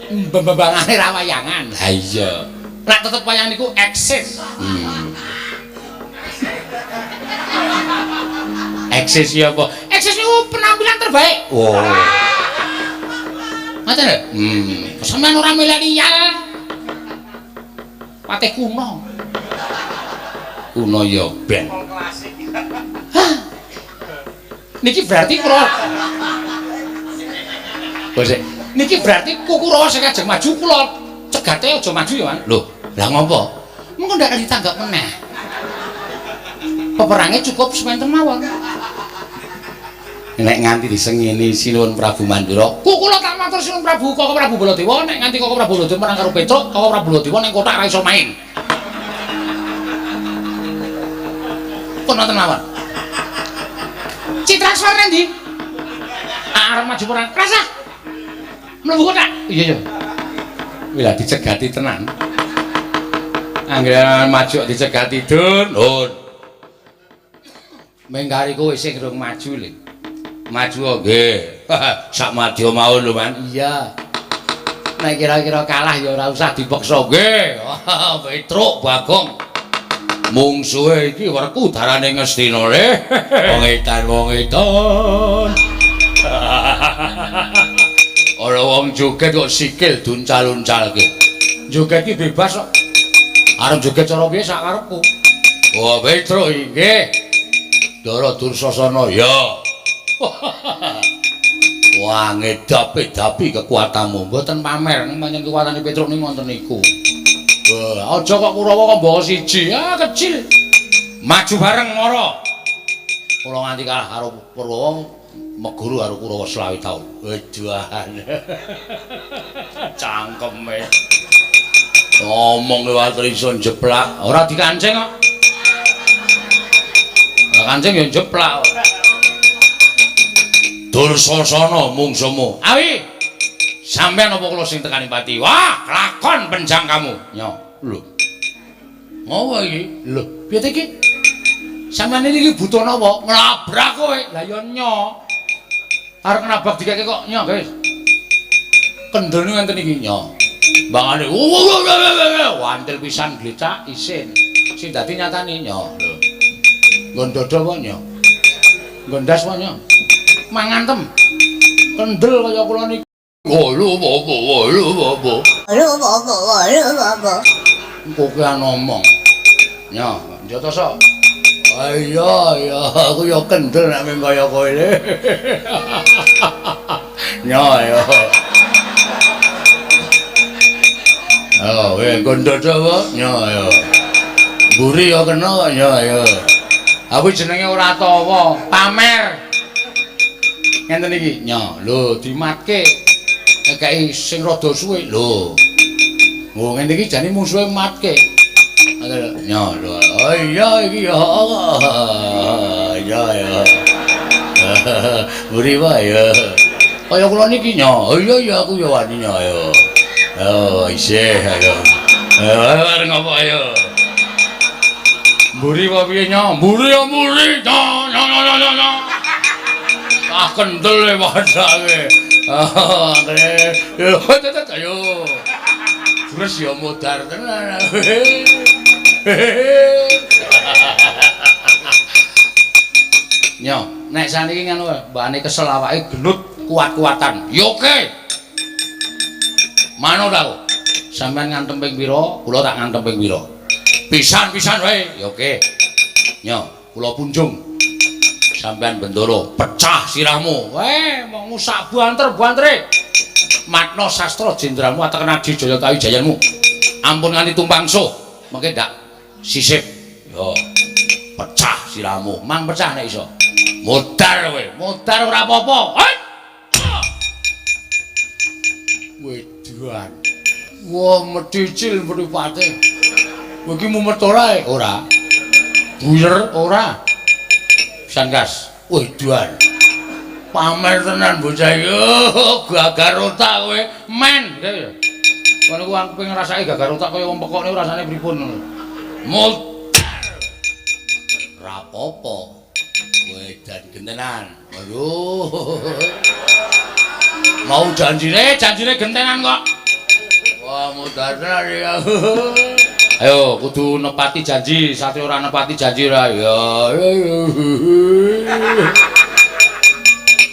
Speaker 1: Mbambangane ra wayangan.
Speaker 2: Ha iya.
Speaker 1: Nek tetep wayang niku eksis.
Speaker 2: Eksis ya apa?
Speaker 1: Eksis niku penampilan terbaik.
Speaker 2: Oh.
Speaker 1: Ngoten lho. Sampeyan ora milenial. Patih kuno.
Speaker 2: Kuno ya ben.
Speaker 1: Niki berarti kula Niki berarti Kukurawa sing ajeng maju kula cegate aja maju ya, Man.
Speaker 2: Loh, lah ngopo?
Speaker 1: Mengko ndak ditanggap meneh. Peperange cukup sementen mawon.
Speaker 2: Nek nganti disengeni Sinuwun Prabu Mandura,
Speaker 1: Kula tak matur Sinuwun Prabu Koko Prabu Baladewa nek nganti Koko Prabu Baladewa menang karo Petruk, Koko Prabu Baladewa ning kotak ora iso main. Pun nonton mawon. Citra Swarna ndi? Arep maju perang. Rasa. Mlebu kotak.
Speaker 2: iya. Wila dicegati tenan. Angger maju dicegati dun. Menggari kowe sing durung maju lho. Maju nggih. Sak madya mawon lho, Man.
Speaker 1: Iya. Nek kira-kira kalah ya ora usah dipaksa
Speaker 2: Nggih. Petruk Bagong. Mungsuhe iki werku darane Ngastina le. Wong edan. Ora wong joget kok sikil duncal-uncalke.
Speaker 1: Joget iki bebas kok. Arep joget cara piye sak karepku.
Speaker 2: Oh, Petruk nggih. Dara Dursasana ya. Wah, ngedapi kekuatanmu.
Speaker 1: Mboten pamer ning pancen kekuatane Petruk niku wonten niku. Wah, aja kok Kurawa kok bawa siji. Kecil.
Speaker 2: Maju bareng mara.
Speaker 1: Kula nganti kalah karo Kurawa, meguru karo Kurawa 20 taun.
Speaker 2: Wedoan. Cangkeme. Ngomong lewat iso jeplak,
Speaker 1: Ora dikancing kok. Ora kancing ya jeplak kok.
Speaker 2: Dursasana mungsumu.
Speaker 1: Awi. Sampeyan apa kula sing tekani pati? Wah, lakon penjang kamu. Nyo.
Speaker 2: Lho. Ngopo iki?
Speaker 1: Lho, piye ta iki? Sampeyan iki butuh napa? Nglabrak kowe. Lah ya nyo. Arep nabrak dikeke kok nyo, guys. Kendel ngenten iki nyo. Bangane wantil pisan glecak isin. Sing dadi nyatane nyo. Lho. Nggon dodo apa nyo? Nggon ndas apa nyo? Mangantem. Kendel kaya kula niki.
Speaker 2: Lho bobo.
Speaker 1: Kok ki ngomong. Nyo, njata sok. Iya, aku ya kendel nek mung kaya kowe. Nyo ya. Oh, gondodo apa? Nyo ya. Mburi ya kena kok nyo ya. Aku jenenge ora tawa, pamer. Ngenten iki, nyo. Lho, dimatke. Nekeki sing rada suwe. Lho. Oh, ngene iki jane mungsuhe matke. Nyo, lho. Oh iya iki ya. Ya. Mburi wae ya. Kaya kula niki nyo. Oh iya aku ya wani nyo ya. Oh, isih ayo. Arep ngopo ayo? Mburi apa piye nyo? Mburi ya mburi. Nyo. Ah kendel e padake. Ayo. Terus ya modar tenan. Nyo, nek saniki ngono mbane kesel awake gelut kuat-kuatan. Yo oke. Manut aku. Sampeyan ngantem ping pira, kula tak ngantem ping pira. Pisan-pisan wae. Ya oke. Nyo, kula punjung. Sampeyan Bendoro, pecah sirahmu. Weh, mau ngusak buanter-buantere. Matno sastra jenderalmu atekan adi jaya kawijayanmu. Ampun nganti tumpangso. Mengke ndak sisip. Yo. Pecah sirahmu. Mang pecah nek iso. Modar kowe, modar ora apa-apa. Wedan. Wah, medicil mripate. Kowe iki mumet ora? Ora. Buyer ora. Sanggas. Wedan. Pamer tenan bocah iki. Gagar otak kowe. Men. Kono ku aku pengen ngrasake gagar otak kaya wong pekokne rasane pripun ngono. Modar. Ora apa-apa. Wedan gentenan. Waduh. Mau janjine gentenan kok. Wah, modar tenan ya. Ayo kudu nepati janji, sate ora nepati janji ora ya.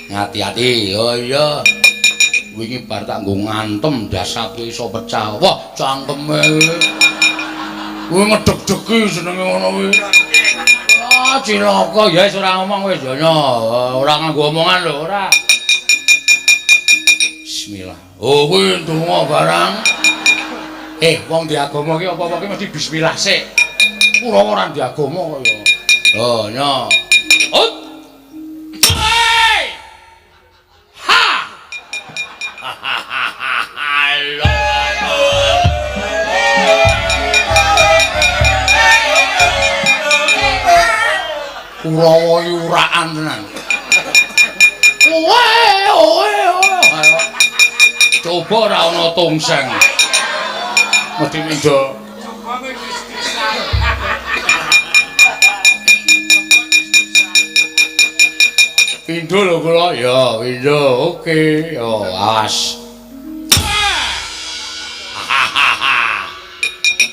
Speaker 1: Hati-hati, oh iya. Wingi bar tak nggo ngantem dasar iso pecah. Wah, cangkeme. Kuwi ngedeg-degi jenenge ngono kuwi. Ah, cilaka ya wis ora ngomong wis ya. Ora nganggo omongan lho, ora. Bismillah. Oh, kuwi ndonga barang. Wong di agama ki apa-apa ki mesti bismillah sik. Ora ora di agama kok ya. Oh, nyo. Ut. Ha. Halo. Kurawa yuraan tenan. Oe. Coba ora ana tongseng. Mesti mindo. Pindo lho kula. Ya, pindo. Oke. Yo, awas.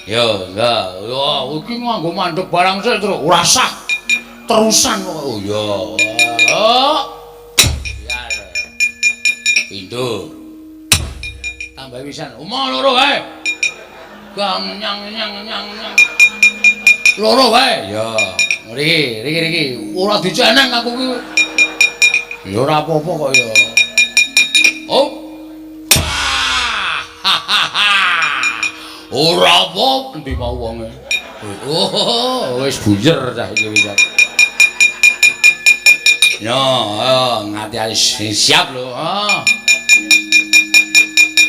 Speaker 1: Yo, enggak. Yo, iki nganggo mandeg barang sik terus ora sah. Terusan kok. Oh, ya. Oh. Biar. Pindo. Tambah pisan. Omong loro wae. Gang nyang. Loro wae. Ya. Riki. Ora diceneng aku ki. Ya ora apa-apa kok ya. Oh. Ora apa endi mau wonge. Oh, wis buyer cah iki wis. Ya, ngati-ati siap lho.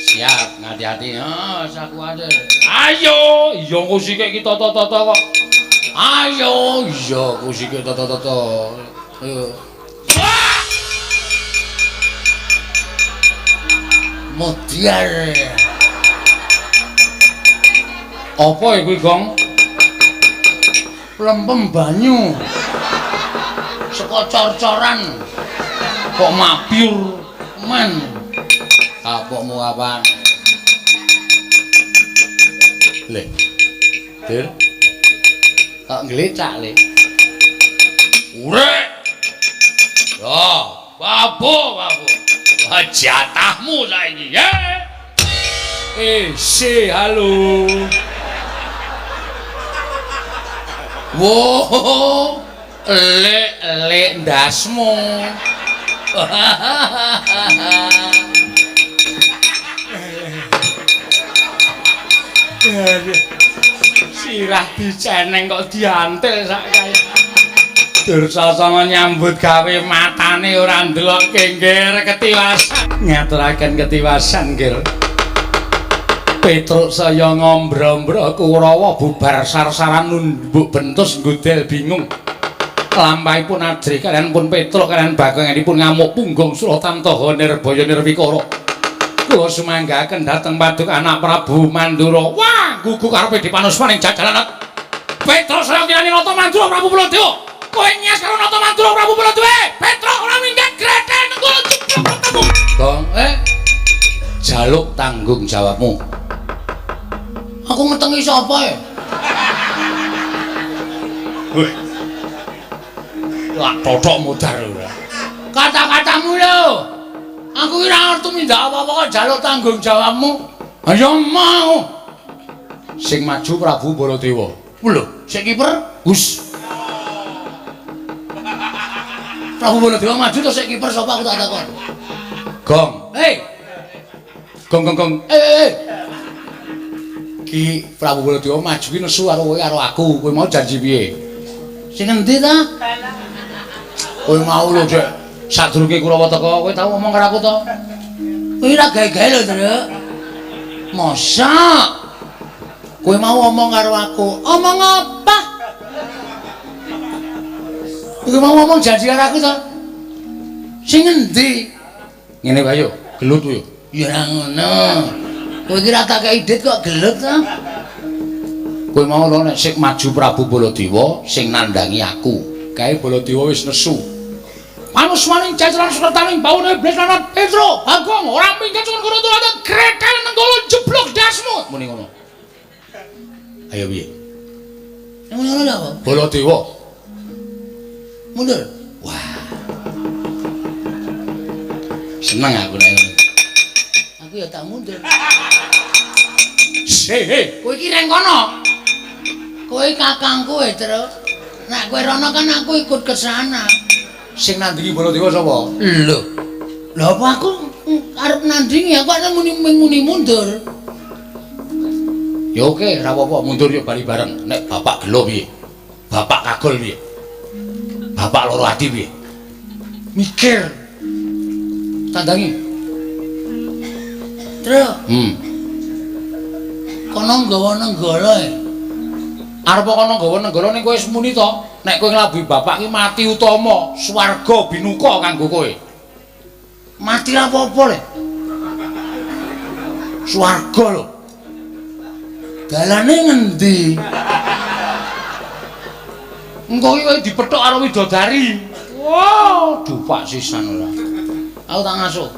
Speaker 1: Siap, ngati-ati. Sakuwate. Ayo, iya kusike iki toto-toto kok. Ayo, iya kusike toto-toto. Ayo. Modiar. Apa iku, Gong? Lempem banyu. Saka cor-coran. Kok mabyur men. Kapokmu apaan? Le. Dir. Kok nglecak, Le? Urek. Yo, babu. Jatahmu saiki, ya. Halo. Wow, lek ndasmu. Sirah diceneng kok diantil sak kaya. Dursasana nyambut gawe matane ora ndelok kengger ketiwasan. Ngaturaken ketiwasan, Gil. Petruk saya ngombro-mbro Kurawa bubar sar-saran numbuk bentus nggodel bingung. Lampahipun Adri kalian pun Petruk kalian baganganipun ngamuk punggung Sultan Toha Nirbaya Nirwikara. Kula sumanggaken dhateng Paduk anak Prabu Mandura. Wah, gugu karepe dipanuspaning jajalanan. Petruk saya kirani nata Mandura Prabu Baladewa. Kowe nyas karo nata Mandura Prabu Baladewa. Petruk ora minggat greten kula cukup ketemu. Dong, jaluk tanggung jawabmu. Aku ngetengi sapa ya? Weh. Wah, totok mudar ora. Kata-katamu lho. Aku ora ngerti mindak apa-apa kok jaluk tanggung jawabmu.
Speaker 2: Ayo mau. Sing maju Prabu Baladewa. Lho, sing kiper Gus. Prabu Baladewa maju to sik kiper sapa aku tak takon. Gong. Gong. Ki Prabu Baladewa maju ki nesu karo kowe karo aku. Kowe mau janji piye? Sing endi ta? Kowe mau lho, Dek. Sadurunge Kurawa teka, kowe tau ngomong karo aku to? Kowe ora gawe-gawe lho, Nduk. Mosok. Kowe mau ngomong karo aku. Omong apa? Kowe mau ngomong janji karo aku to? Sing endi? Ngene wae yo, gelut yo. Ya ora ngono. Kowe iki ra tak kei dit kok gelut to? Kowe mau lho nek sing maju Prabu Baladewa sing nandangi aku. Kae Baladewa wis nesu. Manuswaning ceceran sukertaning baune iblis lanat Petro, Bagong, ora minggat sing kono ada kretel nenggolo jeblok dasmu. Muni ngono. Ayo piye? Muni ngono lho, Baladewa. Mundur. Wah. Seneng aku nek ngono. Aku ya tak mundur. Kowe iki reng kono. Kowe kakangku terus. Nek kowe rono kan aku ikut ke sana. Sing nandingi Baladewa sapa? Lho. Lho apa aku arep nandingi aku ana muni mundur. Ya oke, ora apa-apa mundur yuk bali bareng. Nek bapak gelo piye? Bapak kagol piye? Bapak loro ati piye? Mikir. Tandangi. Terus. Kono nggawa nenggala e. Arep kono nggawa nenggala ning kowe wis muni to, nek kowe nglabuhi bapak ki mati utama, swarga binuka kanggo kowe. Mati apa-apa le? Swarga lho. Dalane ngendi? Engko iki kowe dipethuk karo widodari. Wow, dupak sisan ora. Aku tak ngasuh.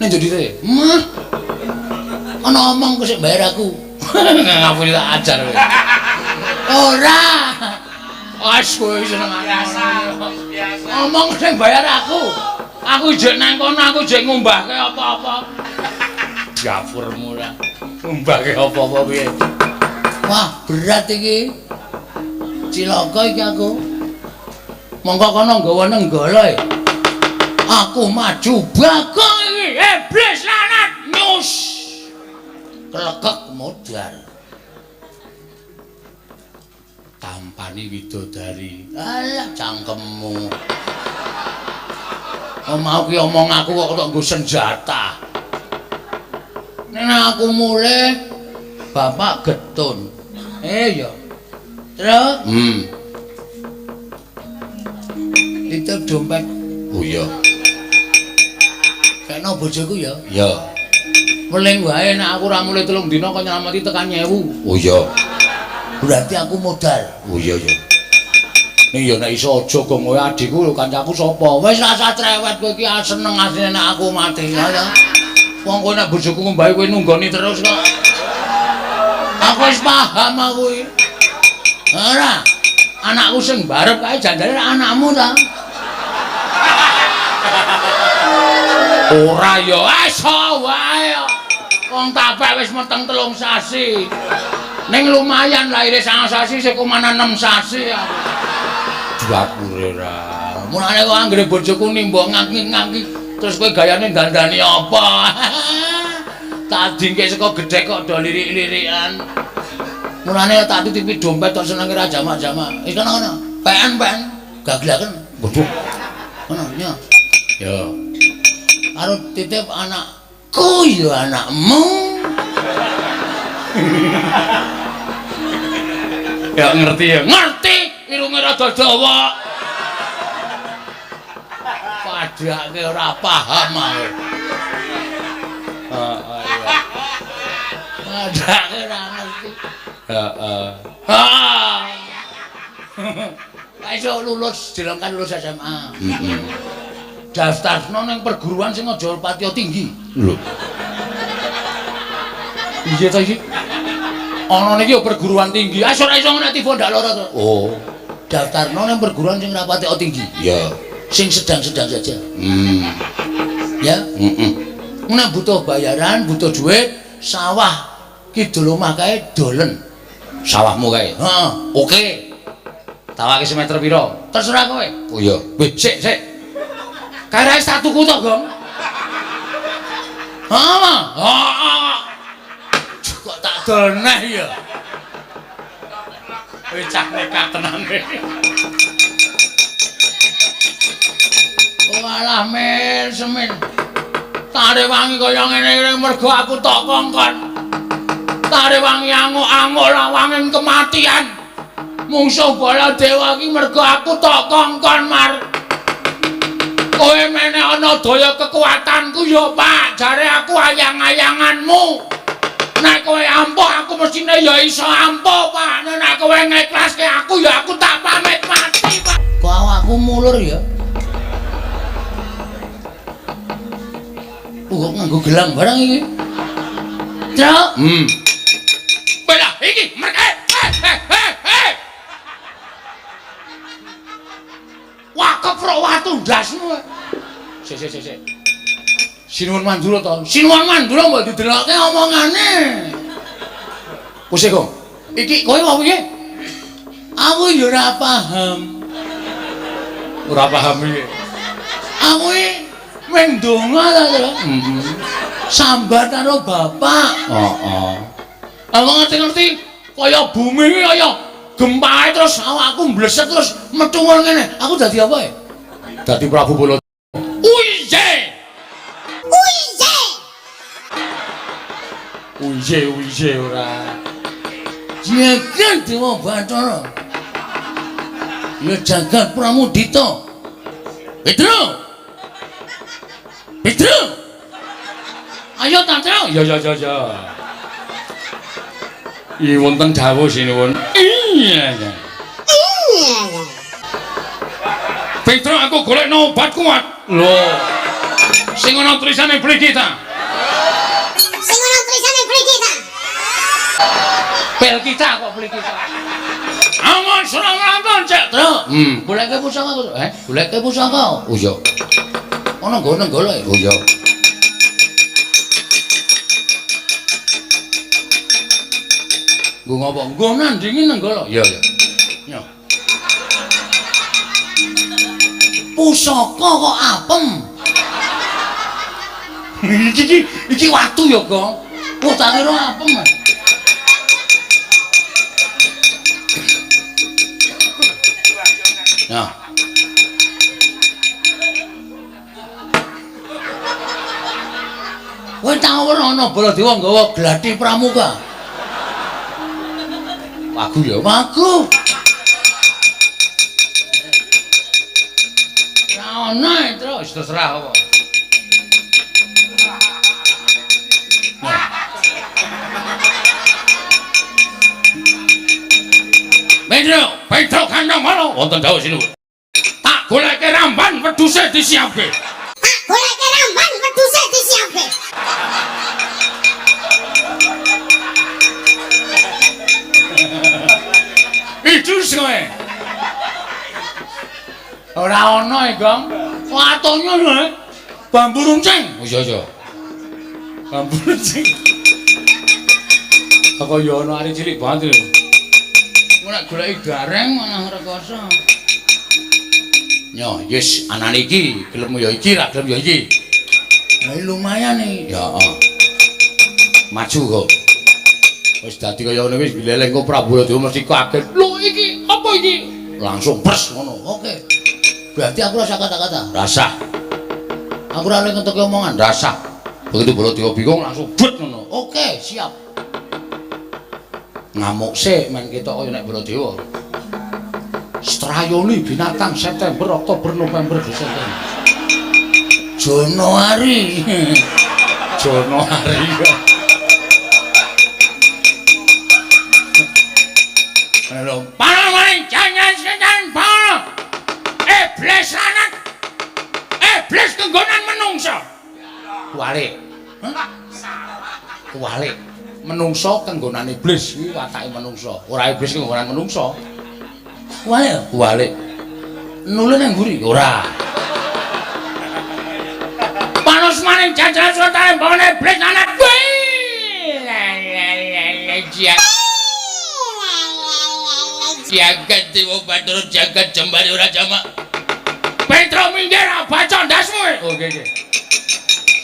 Speaker 2: Ning ndi te? Mah. Ana omong kok sik bayar aku. Ngapun tak ajar kowe. Ora. Wes kowe seneng biasa. Omong sing bayar aku. Aku jek nang kono aku jek ngumbahke apa-apa. Dapurmu ora. Ngumbahke apa-apa piye? Wah, berat iki. Cilaka iki aku. Monggo kono nggawa nenggala e. Aku maju Bagong iki iblis lanat nyus. Kelekek modal. Tampani widodari. Alah cangkemmu. Mau ki omong aku kok nggo senjata. Nek aku mulih bapak getun. Ya. Terus? Ditutup dompet. Oh iya. Kena bojoku ya? Ya. Weling wae nek aku ora mulih 3 dina kok nylameti tekan 1000. Oh iya. Berarti aku modal. Oh iya ya. Ning ya nek iso aja gong kowe adikku lho kancaku sapa. Wis rasa cerewet kowe iki seneng asline nek aku mati ya. Wong kowe nek bojoku ngombahe kowe nunggoni terus kok. Aku wis paham aku iki. Ora. Anakku sing barep kae jandane anakmu ta. Ora ya, iso wae. Wong tapek wis meteng 3 sasi. Ning lumayan lahire 9 sasi sik kumana 6 sasi aku. Dapure ora. Mulane kok anggere bojoku nimbok ngangki-ngangki terus kowe gayane dandani apa? Tak dingke saka gedhek kok do lirik-lirikan. Mulane tak titipi dompet tok senenge ra jamak-jamak. Wis kono-kono. Pen-pen gaglaken. Waduh. Ngono ya. Ya. Karo titip anakku ya anakmu. Ya ngerti ya. Ngerti. Irunge rada dawa. Padake ora paham aku. Iya. Padake ora ngerti. Heeh. Iso lulus dilengkan lulus SMA. Daftarno ning perguruan sing aja patiya tinggi. Lho. Iya ta iki? Ana niki perguruan tinggi. Ah ora iso nek tiba ndak lara to. Oh. Daftarno ning perguruan sing ra patiya tinggi. Iya. Sing sedang-sedang saja. Ya? Nek butuh bayaran, butuh duit, sawah kidul omah kae dolen.
Speaker 1: Sawahmu kae.
Speaker 2: Heeh.
Speaker 1: Oke. Tawake semeter pira?
Speaker 2: Terserah kowe.
Speaker 1: Oh iya. Wih, sik.
Speaker 2: Kae ra satuku to, Gong. Heeh. Kok tak doneh ya. Kowe cah nekat tenan kowe. Walah men semen. Tare wangi kaya ngene iki mergo aku tok kongkon. Tare wangi anguk-anguk lawanging kematian. Mungsuh Baladewa iki mergo aku tok kongkon mar. Kowe meneh ana daya kekuatanku ya Pak, jare aku ayang-ayanganmu. Nek kowe ampuh aku mestine ya iso ampuh Pak. Nek kowe ngiklaske aku ya aku tak pamit mati Pak. Kok awakku mulur ya? Kok nganggo gelang barang iki? Truk. Belah iki mereka. Wah kepro watu ndasmu. Sik. Sinuwun Mandura to. Sinuwun Mandura mbok didelokke omongane.
Speaker 1: Wis kok.
Speaker 2: Iki kowe mau piye? Aku ya ora paham.
Speaker 1: Ora paham iki.
Speaker 2: Aku iki meng donga ta, Tru. Sambat karo bapak.
Speaker 1: Heeh.
Speaker 2: Aku ngerti-ngerti kaya bumi iki kaya gempae terus awakku mbleset terus metu ngono ngene. Aku dadi apa ya?
Speaker 1: Dadi Prabu Baladewa. Uye ora.
Speaker 2: Jagat Dewa Bathara. Ya jagat Pramudita. Petro. Ayo ta, Tru.
Speaker 1: Ya. Iki wonten dawuh sinuwun. Iya. Petro aku golekno obat kuat. Lho. Sing ana tulisane mriki ta?
Speaker 2: Bel kita kok beli kita. Aman serang lampun cek, Tru. Goleke pusaka kok. Goleke pusaka.
Speaker 1: Oh iya.
Speaker 2: Ana nggone golek.
Speaker 1: Oh iya.
Speaker 2: Nggo ngopo? Nggo nandingi nenggala.
Speaker 1: Iya.
Speaker 2: Ya. Pusaka kok apem. iki watu ya, Gong. Wah, tak kira apem. Ya. Kowe tau ora ana Baladewa nggawa glathi pramuka?
Speaker 1: Wagu ya.
Speaker 2: Wagu. Ora ana terus terserah apa. Pedro kandang mana?
Speaker 1: Wonten dawuh sinuwun.
Speaker 2: Tak goleke ramban wedhuse disiapke. Itu kowe. Ora ana, Gong. Watonyo lho. Bambu runcing.
Speaker 1: Oh iya.
Speaker 2: Bambu runcing.
Speaker 1: Kok ya ana ari cilik banget lho.
Speaker 2: Ora goleki gareng malah rekoso.
Speaker 1: Yo, yes, anane iki gelem ya iki, ra gelem ya iki.
Speaker 2: Lah lumayan iki.
Speaker 1: Ya, maju kok. Wis dadi kaya ngene wis dileleng kok Prabu Baladewa mesti kaget.
Speaker 2: Lho iki apa iki?
Speaker 1: Langsung pres ngono.
Speaker 2: Oke. Berarti aku rasa kata-kata.
Speaker 1: Rasah.
Speaker 2: Aku ora oleh ngentoki omongan.
Speaker 1: Rasah. Begitu Baladewa bingung langsung but ngono.
Speaker 2: Oke, siap.
Speaker 1: Ngamuk sik men ketok kaya nek Baladewa. Strayoni binatang September, Oktober, November, Desember.
Speaker 2: Januari.
Speaker 1: Januari.
Speaker 2: Halo, paling jangan sedan pala. Iblis anak. Iblis kenggonan menungso.
Speaker 1: Kuwalik. Kuwalik. Menungso kenggonan iblis kuwi watake menungso. Ora iblis kenggonan menungso.
Speaker 2: Kuwalik.
Speaker 1: Kuwalik.
Speaker 2: Nulun nang mburi
Speaker 1: Ora.
Speaker 2: Panos maning jajaran sultan bawane iblis anak. jagat Dewa Bathara jagat jembari ora jamak. Petro minggir baca ndasmu.
Speaker 1: Oke oke.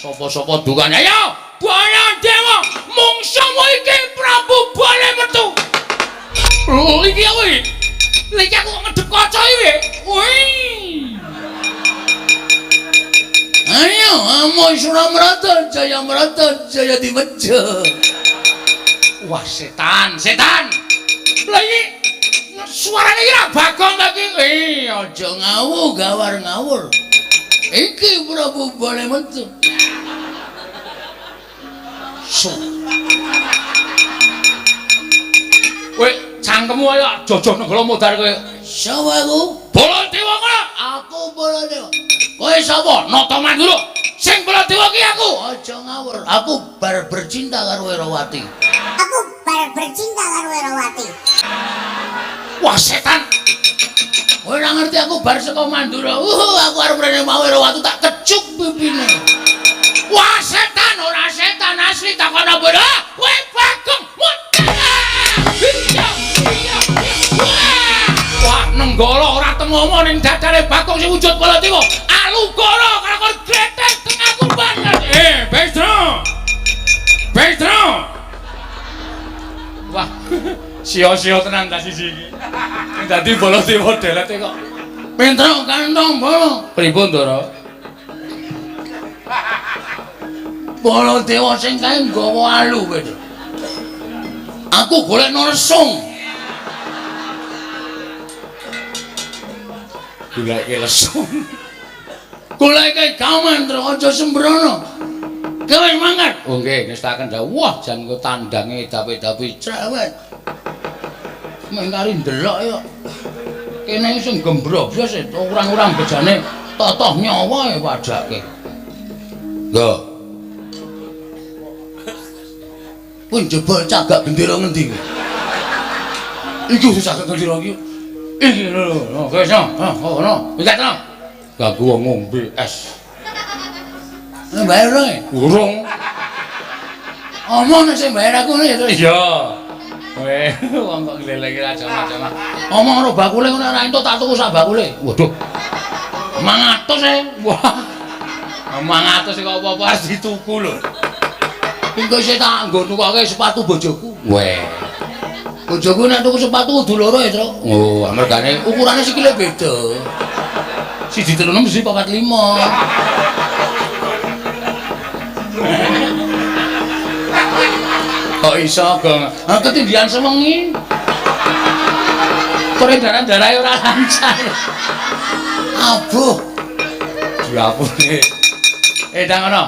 Speaker 2: Sapa-sapa dukane ayo Baladewa mungsumu iki Prabu Bale metu. Lho iki kuwi. Lha iki aku ngedep kaca iki. Wih. Ayo Amo Suramrata Jaya dimeja. Wah setan. Lha iki suarane iki ra Bagong ta iki. Aja ngawur. Iki Prabu Bale metu. Kowe cangkemmu ayo jojoh negara modar kowe. Sapa aku? Baladewa kowe. Aku Baladewa. Kowe sapa? Nata Mandura. Sing Baladewa ki aku. Aja ngawur. Aku bar bercinta karo Werawati. Wah setan. Kowe ora ngerti aku bar saka Mandura. Aku arep rene mau Werawati tak kecuk pipine. Wah setan ora setan asli takon apa ora? Kowe Bagong wah nenggala ora temomo ning dadane Bagong sing wujud Baladewa. Alugara karo kon gretek tengahku banget. Petro. Wah, sia-sia tenan ta siji iki. Sing dadi Baladewa delete kok. Petro kantong bolo. Pripun, Ndara? Baladewa sing kae nggawa alu kowe. Aku golekno lesung. Goleke lesung. Goleke gaman aja sembrono. Kowe mangkat. Oh nggih, ngestaken dawuh. Wah, jan kok tandange dapi-dapi cewek. Mengkari ndelok ya. Kene sing gembroblos orang-orang bejane totoh nyawa ya padake. Lho. Pun jebol cagak gendera ngendi iki? Iki wis cagak gendera iki. Iki lho, wis ono. Mikat no. Ganggu wong ngombe es. Bayar dong ya? Urung. Omong sing bayar aku nih. Iya. Weh, wong kok ngleleki aja-aja. Omong karo bakule ngono ora entuk tak tuku sak bakule. Waduh. 500 Wah. 500 kok apa-apa harus dituku lho. Engko sik tak nggo nukoke sepatu bojoku. Weh. Bojoku nek tuku sepatu kudu loro ya, Tru. Oh, mergane ukurane sikile beda. Siji 36 siji 45. Kok iso, Gong? Ketindihan sewengi. Peredaran-darahe ora lancar. Abuh. Diapune. Ndang ngono.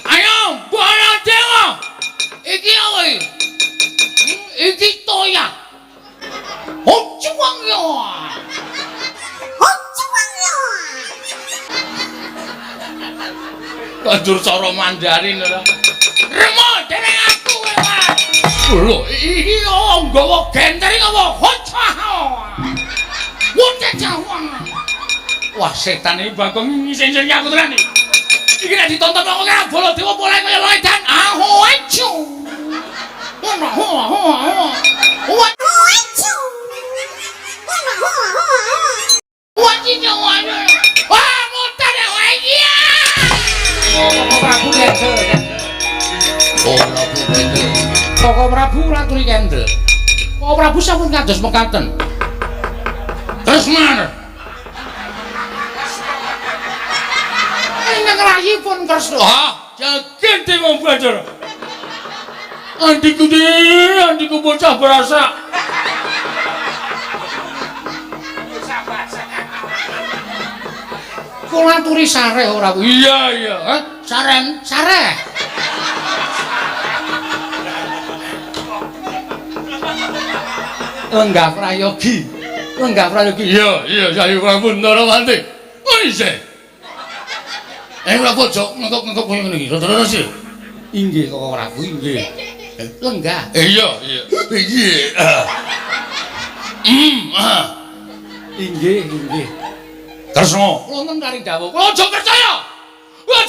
Speaker 2: Ayo, Baladewa. Iki apa iki? Iki toya. Hocuang yo. Banjur cara Mandarin ora. Remo dereng aku kowe, Mas. Lho, iki nggawa gentering apa? Hocah. Wonte jawang. Wah, setan iki Bagong ngising-ngising aku tenan iki. Iki nek ditonton kok karo Baladewa mulai kaya loedan. Ahoecu. Ono ho. Ahoecu. Wajine wae. Wah, mutar wae iya. Oh, Prabu Kendel. Oh, Prabu Kendel. Kok Prabu raturi Kendel. Kok Prabu sampun kados mekaten. Terus mana? Ingkang rayipun Kresna. Hah, jagat Dewa Bathara. Andiku bocah berasa. Kula aturi sare ora. Iya. Hah? Sare. Lenggah prayogi. Iya, Sayu Prabu Ndarawati. Wise. Ora pojok ngekok koyo ngene iki. Terus sih. Inggih kok Prabu inggih. Lenggah. Iya. Inggih. Kresna. Wonten kari dawuh. Kula aja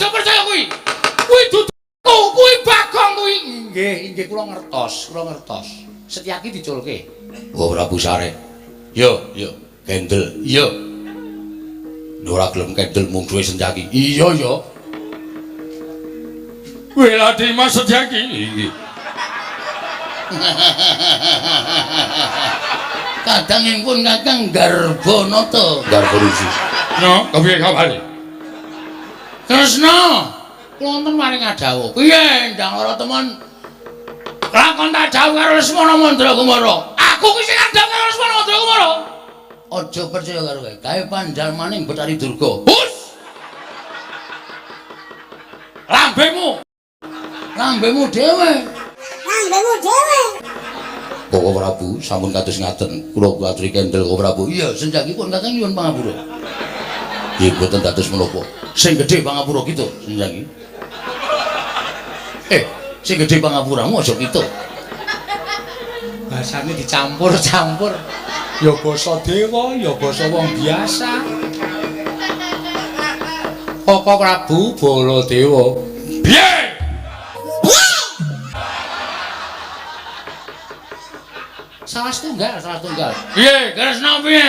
Speaker 2: percaya kuwi. Kuwi dudu kuwi Bagong kuwi. Inggih kula ngertos. Setyaki diculke.
Speaker 1: Oh Prabu Sare. Yo, kendel. Yo. Ora gelem kendel mung duwe Setyaki. Iya, yo.
Speaker 2: Weladi Mas Setyaki.
Speaker 1: Inggih.
Speaker 3: Kadangipun Kakang Garbonata.
Speaker 1: Garborusi.
Speaker 2: No, kepiye kabare?
Speaker 3: Kresna, kula wonten maring adhawuh. Piye ndang ora temen lakon tak dawuh karo Lesmana Mandragumara.
Speaker 2: Aku ki sing andhang karo Lesmana Mandragumara.
Speaker 3: Aja percaya karo kowe. Gawe pandal maning Betari Durga.
Speaker 2: Hus.
Speaker 3: Lambemu dhewe.
Speaker 1: Koko Prabu sampun kados ngaten. Kula kuaturi kendel Koko Prabu.
Speaker 3: Iya, Setyaki pun Kakang nyuwun pangapura.
Speaker 1: Nggih boten dados menapa.
Speaker 3: Sing gedhe pangapura gitu, Setyaki. Sing gedhe pangapuramu aja gitu.
Speaker 2: Bahasane dicampur-campur. Ya basa dewa, ya basa wong biasa. Koko Prabu Baladewa. Piye?
Speaker 3: Salah setunggal.
Speaker 2: Piye? Kresna piye?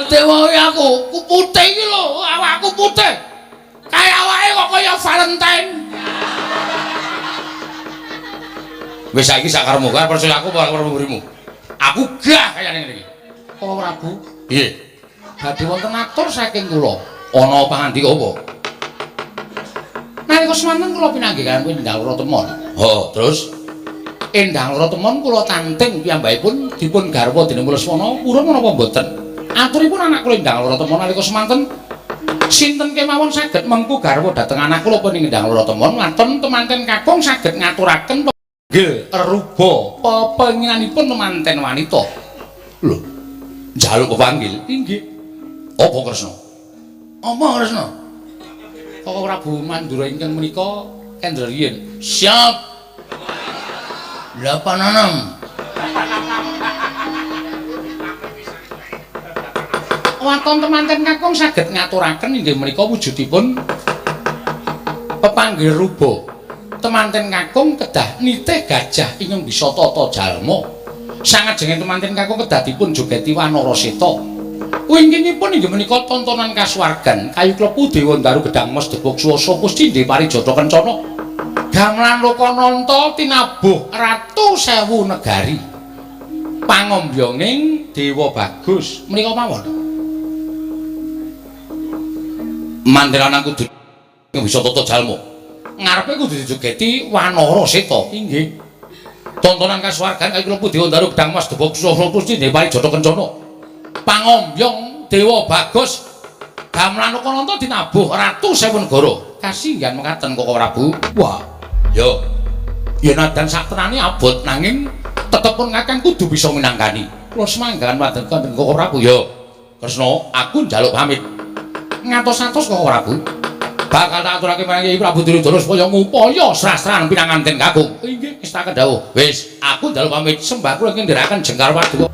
Speaker 3: Dewa aku,
Speaker 2: Aku putih iki lho, awakku putih. Kaya awake kok kaya Valentine.
Speaker 1: Wis saiki sak karepmu, kan percaya aku apa karo murimu.
Speaker 2: Aku gah kaya ngene iki.
Speaker 3: Koko Prabu,
Speaker 1: Piye?
Speaker 3: badhe wonten atur saking kula.
Speaker 1: Ana pangandika apa?
Speaker 3: Nalika semanten kula pinanggih kaliyan Endang Lorotemon.
Speaker 1: Oh, terus
Speaker 3: Endang Lorotemon kula tanting piyambakipun dipun garwa dening Lesmana purun menapa mboten. Aturipun anak kula Endang Lorotemon nalika semanten sinten kemawon saged mengku garwa dhateng anak kula punika Endang Lorotemon ngaten temanten kakung saged ngaturaken panggil ruba pepenginanipun temanten wanita.
Speaker 1: lho, njaluk kepanggil.
Speaker 3: Inggih.
Speaker 1: Apa Kresna?
Speaker 3: Apa Kresna? Koko Prabu Mandura ingkang menika kendel riyin. Siap. 86. Waton temanten kakung saged ngaturaken inggih menika wujudipun pepanggih ruba. Temanten kakung kedah nitih gajah ingkang bisa tata jalma. Sangajenging temanten kakung kedah dipun jogeti Wanara Seta. Wingkingipun inggih menika tontonan kasuwargan kayu klepu Dewa Daru Gedang Mas Debok Swasa Puscindhe Parijata Kencana. Gamelan Lokananta tinabuh Ratu Sewu Negari. Pangombyonging Dewa Bagus menika mawon.
Speaker 1: Mandiranan kudu bisa tata jalma.
Speaker 3: Ngarepe kudu dijogeti Wanara Seta. Inggih.
Speaker 1: Tontonan kasuwargan kayu klepu Dewa Daru Gedang Mas Debok Swasa Puscindhe Parijata Kencana.
Speaker 3: Pangombyong Dewa Bagus. Gamelan Lokananta dinabuh Ratu Sewu Negara. Kasinggihan mekaten Koko Prabu.
Speaker 1: Wah, yo.
Speaker 3: Yen adan saktenane abot nanging tetepun kakang kudu bisa minangkani. Kula semanggakan wadon kanthi Koko Prabu.
Speaker 1: Yo. Kresna, aku njaluk pamit.
Speaker 3: Ngatos-atos Koko Prabu.
Speaker 1: Bakal tak aturake marang Kyai Prabu Duryudana supaya ngupaya srasran pinanganten kakung.
Speaker 3: Inggih, istaka dawuh.
Speaker 1: Wis, aku njaluk pamit.
Speaker 3: Sembah kula ingkang ndherekaken Jengkar Paduka.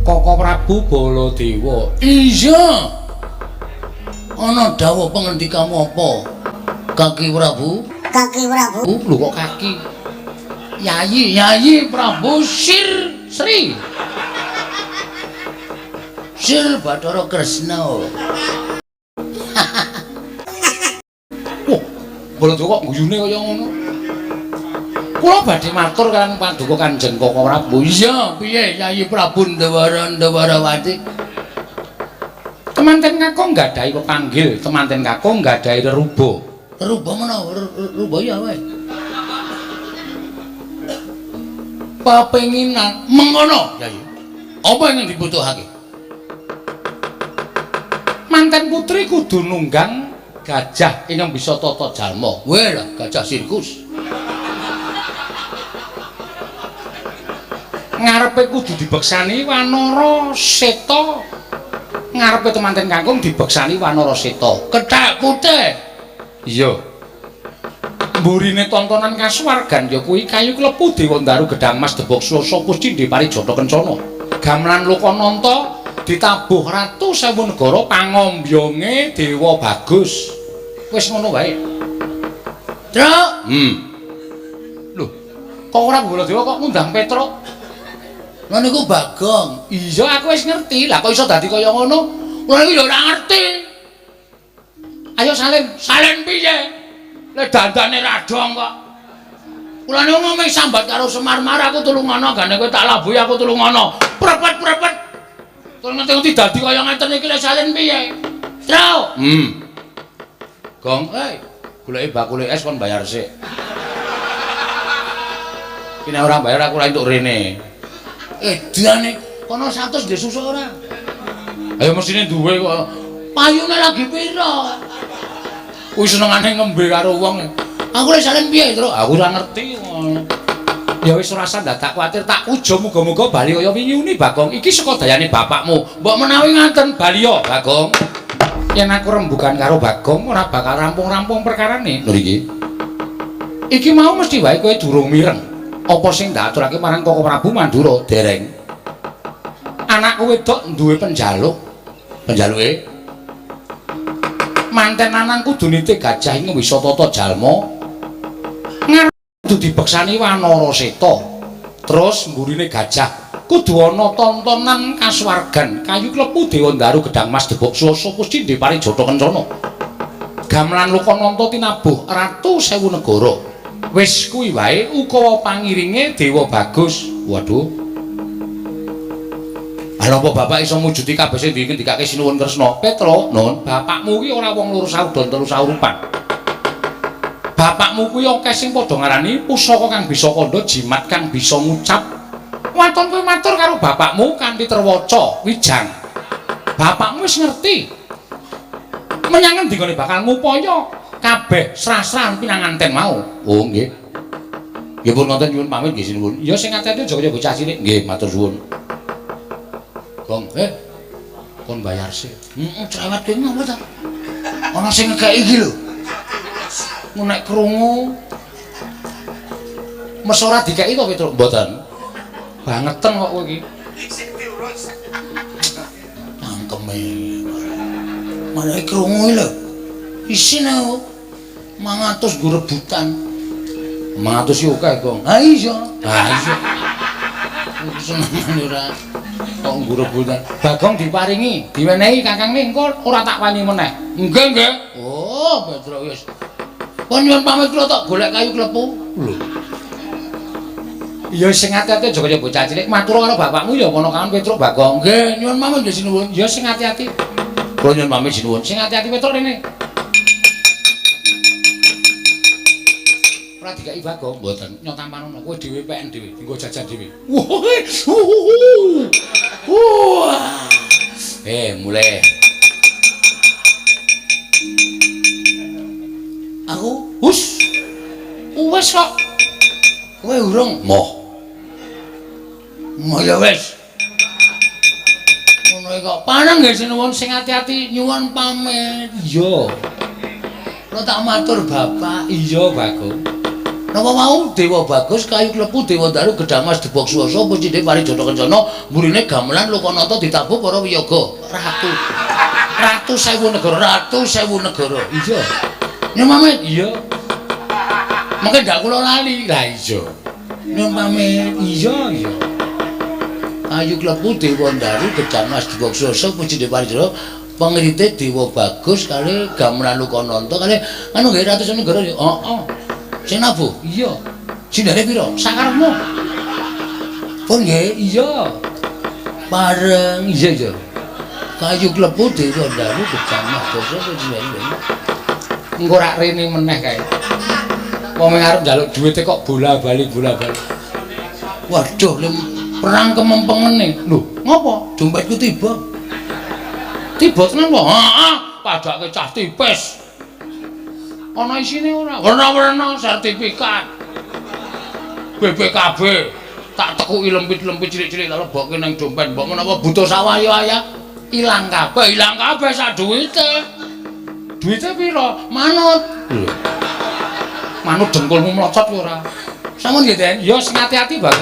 Speaker 3: Koko Prabu Baladewa. Iya. Ana dawuh pengendikamu apa? Kaki Prabu? Lho kok kaki? Yayi Prabu Sri. Sir Bathara Kresna. Wah, Baladewa kok guyune kaya ngono. Kula badhe matur kaliyan Paduka Kanjeng Koko Prabu. Iya, piye Yayi Prabu Ndawarawati? Temanten kakung nggadahi pepanggil, temanten kakung nggadahi reruba. Reruba menawa? Reruba ya wae. Pepenginan mengono, Yayi. Apa yang dibutuhake? Manten putri kudu nunggang gajah ingkang bisa tata jalma. Weh lah, gajah sirkus. Ngarepe kudu dibeksani Wanara Seta. Ngarepe temanten kakung dibeksani Wanara Seta. Kethek putih. Iya. Mburine tontonan kasuwargan ya kuwi kayu klepu Dewa Daru Gedang Mas Debok Swasa Puscindhe Parijata Kencana. Gamelan Lokananta ditabuh Ratu Sewu Negara pangombyonge Dewa Bagus. Wis ngono wae. Truk.
Speaker 1: Hmm.
Speaker 3: Lho, Kok ora Baladewa kok ngundang Petruk?
Speaker 2: Lha niku Bagong.
Speaker 3: Iya, aku wis ngerti. Lah kok iso dadi kaya ngono? Kula niku ya ora ngerti. Ayo salin piye? Lek dandane radong kok. Kula niku ngomong sambat karo Semar-mar aku tulungono, gane kowe tak labuhi aku tulungono. Prepet. Kok ngerti dadi kaya ngeten iki lek salin piye? Tro. Gong, goleki bakule es kon bayar sik. Ki nek ora bayar aku ora entuk rene.
Speaker 2: Edane kono 100 nggih susu ora?
Speaker 3: Ayo mesine duwe kok.
Speaker 2: Payune lagi pira?
Speaker 3: Kuwi senengane ngembe karo wong.
Speaker 2: Aku lek salin piye, Tru?
Speaker 3: Aku ora ngerti. Ya wis ora usah tak kuwatir, tak ujo muga-muga bali kaya wingi uni Bagong. Iki saka dayane bapakmu. Mbok menawi ngaten bali yo, Bagong. Yen aku rembugan karo Bagong ora bakal rampung-rampung perkarane. Lho iki mau mesti wae kowe durung mireng. Apa sing ndak aturake marang Koko Prabu Mandura? Dereng. Anakku wedok duwe penjaluk. Penjaluke manten lanang kudu nite gajah ing Wisatata Jalma. Kudu dibeksani Wanara Seta. Terus mburine gajah kudu ana tontonan kasuwargan kayu klepu Dewa Ndaru Gedang Mas Debok Swasa Pusti Depari Jata Kencana. Gamelan Lokananta tinabuh Ratu Sewu Negara. Wis kuwi wae ukawa pangiringe Dewa Bagus. Waduh. Ala apa bapak iso mujudi kabeh sing dikake sinuwun Kresna? Petra, Nun, bapakmu ki ora wong loro saudon telu saurupan. Bapakmu kuwi akeh sing padha ngarani pusaka kang bisa kandha, jimat kang bisa ngucap. Waton kowe matur karo bapakmu kanthi terwaca, wijang. Bapakmu wis ngerti. Menyang endi kene bakal ngupaya kabeh srasran pinanganten mau. Oh, nggih. Nggih pun ngoten nyuwun pamit nggih sinuwun. Ya sing ati-ati aja kaya bocah cilik. Nggih, matur suwun. Gong, kon bayar sih.
Speaker 2: Cerewet kowe ngopo ta? Ana sing ngekeki iki lho.
Speaker 3: Nek krungu mes ora dikeki to Petruk? Mboten. Bangeten kok kowe iki.
Speaker 2: Tangkeme. Malah krungu lho. Isine 500 nggo rebutan.
Speaker 3: 500 yo akeh, Gong.
Speaker 2: Ha iya.
Speaker 3: Ha iya.
Speaker 2: Senengane ora
Speaker 3: Kok nggo rebutan. Bagong diparingi, diwenehi Kakange engko ora tak wani meneh. Nggih.
Speaker 2: Oh, Petruk wis. Kon nyuwun pamit kula tok golek kayu klepu.
Speaker 3: Lho. Ya sing ati-ati aja kaya bocah cilik. Matur karo bapakmu ya ana kan Petruk Bagong.
Speaker 2: Nggih, nyuwun pamit nggih sinuwun.
Speaker 3: Ya sing ati-ati. Kula nyuwun pamit sinuwun. Sing ati-ati Petruk rene. Ora dikai Bagong, mboten. Nyotampan ono. Kowe dhewe peken dhewe, dienggo jajan dhewe.
Speaker 2: Wah.
Speaker 3: Mulai.
Speaker 2: Aku
Speaker 3: Hus. Wes kok.
Speaker 2: kowe urung
Speaker 3: Moh.
Speaker 2: ya wis. Ngono kok paneng nggih sinuwun sing ati-ati nyuwun pamit.
Speaker 3: Iya.
Speaker 2: Kula tak matur Bapak.
Speaker 3: Iya, Bagong.
Speaker 2: Napa mau Dewa Bagus kayu klepu Dewa Ndaru Gedang Mas Debok Swasa Pusti Depari Jata Kencana mburine gamelan Lokananta ditabuh para wiyaga Ratu Sewu Negara.
Speaker 3: Iya.
Speaker 2: Nyuwun pamit.
Speaker 3: Iya.
Speaker 2: Mengke ndak kula lali.
Speaker 3: Lah iya.
Speaker 2: Nyuwun pamit.
Speaker 3: Iya.
Speaker 2: Kayu klepu Dewa Ndaru Gedang Mas Debok Swasa Pusti Depari Jata pengrite Dewa Bagus kali gamelan Lokananta kali anu nggih Ratu Sewu Negara. Sing nabuh?
Speaker 3: Iya.
Speaker 2: Sindane pira?
Speaker 3: Sakarepmu.
Speaker 2: Pun nggih.
Speaker 3: Iya.
Speaker 2: Bareng
Speaker 3: Iya.
Speaker 2: kayu klepu Dewa Ndaru Gedang Mas Debok Swasa.
Speaker 3: Engko rak rene meneh kae. Wong arep njaluk dhuwite kok bola-bali.
Speaker 2: Waduh, perang kemempengene.
Speaker 3: Lho, ngopo?
Speaker 2: Dompetku tiba.
Speaker 3: Tiba tenan kok. Heeh, padake cah tipis. Ana isine ora? Werna-werna sertifikat. BPKB. Tak tekuki lempit-lempit cilik-cilik tak lebokke nang dompet. Mbok menapa butuh sawah ya ayah? Ilang kabeh sak duwite. Duwite pira? Manut. Lho. Manut dengkulmu mlocot ora? Sampun nggih, Den. Ya sing ati-ati, Bang.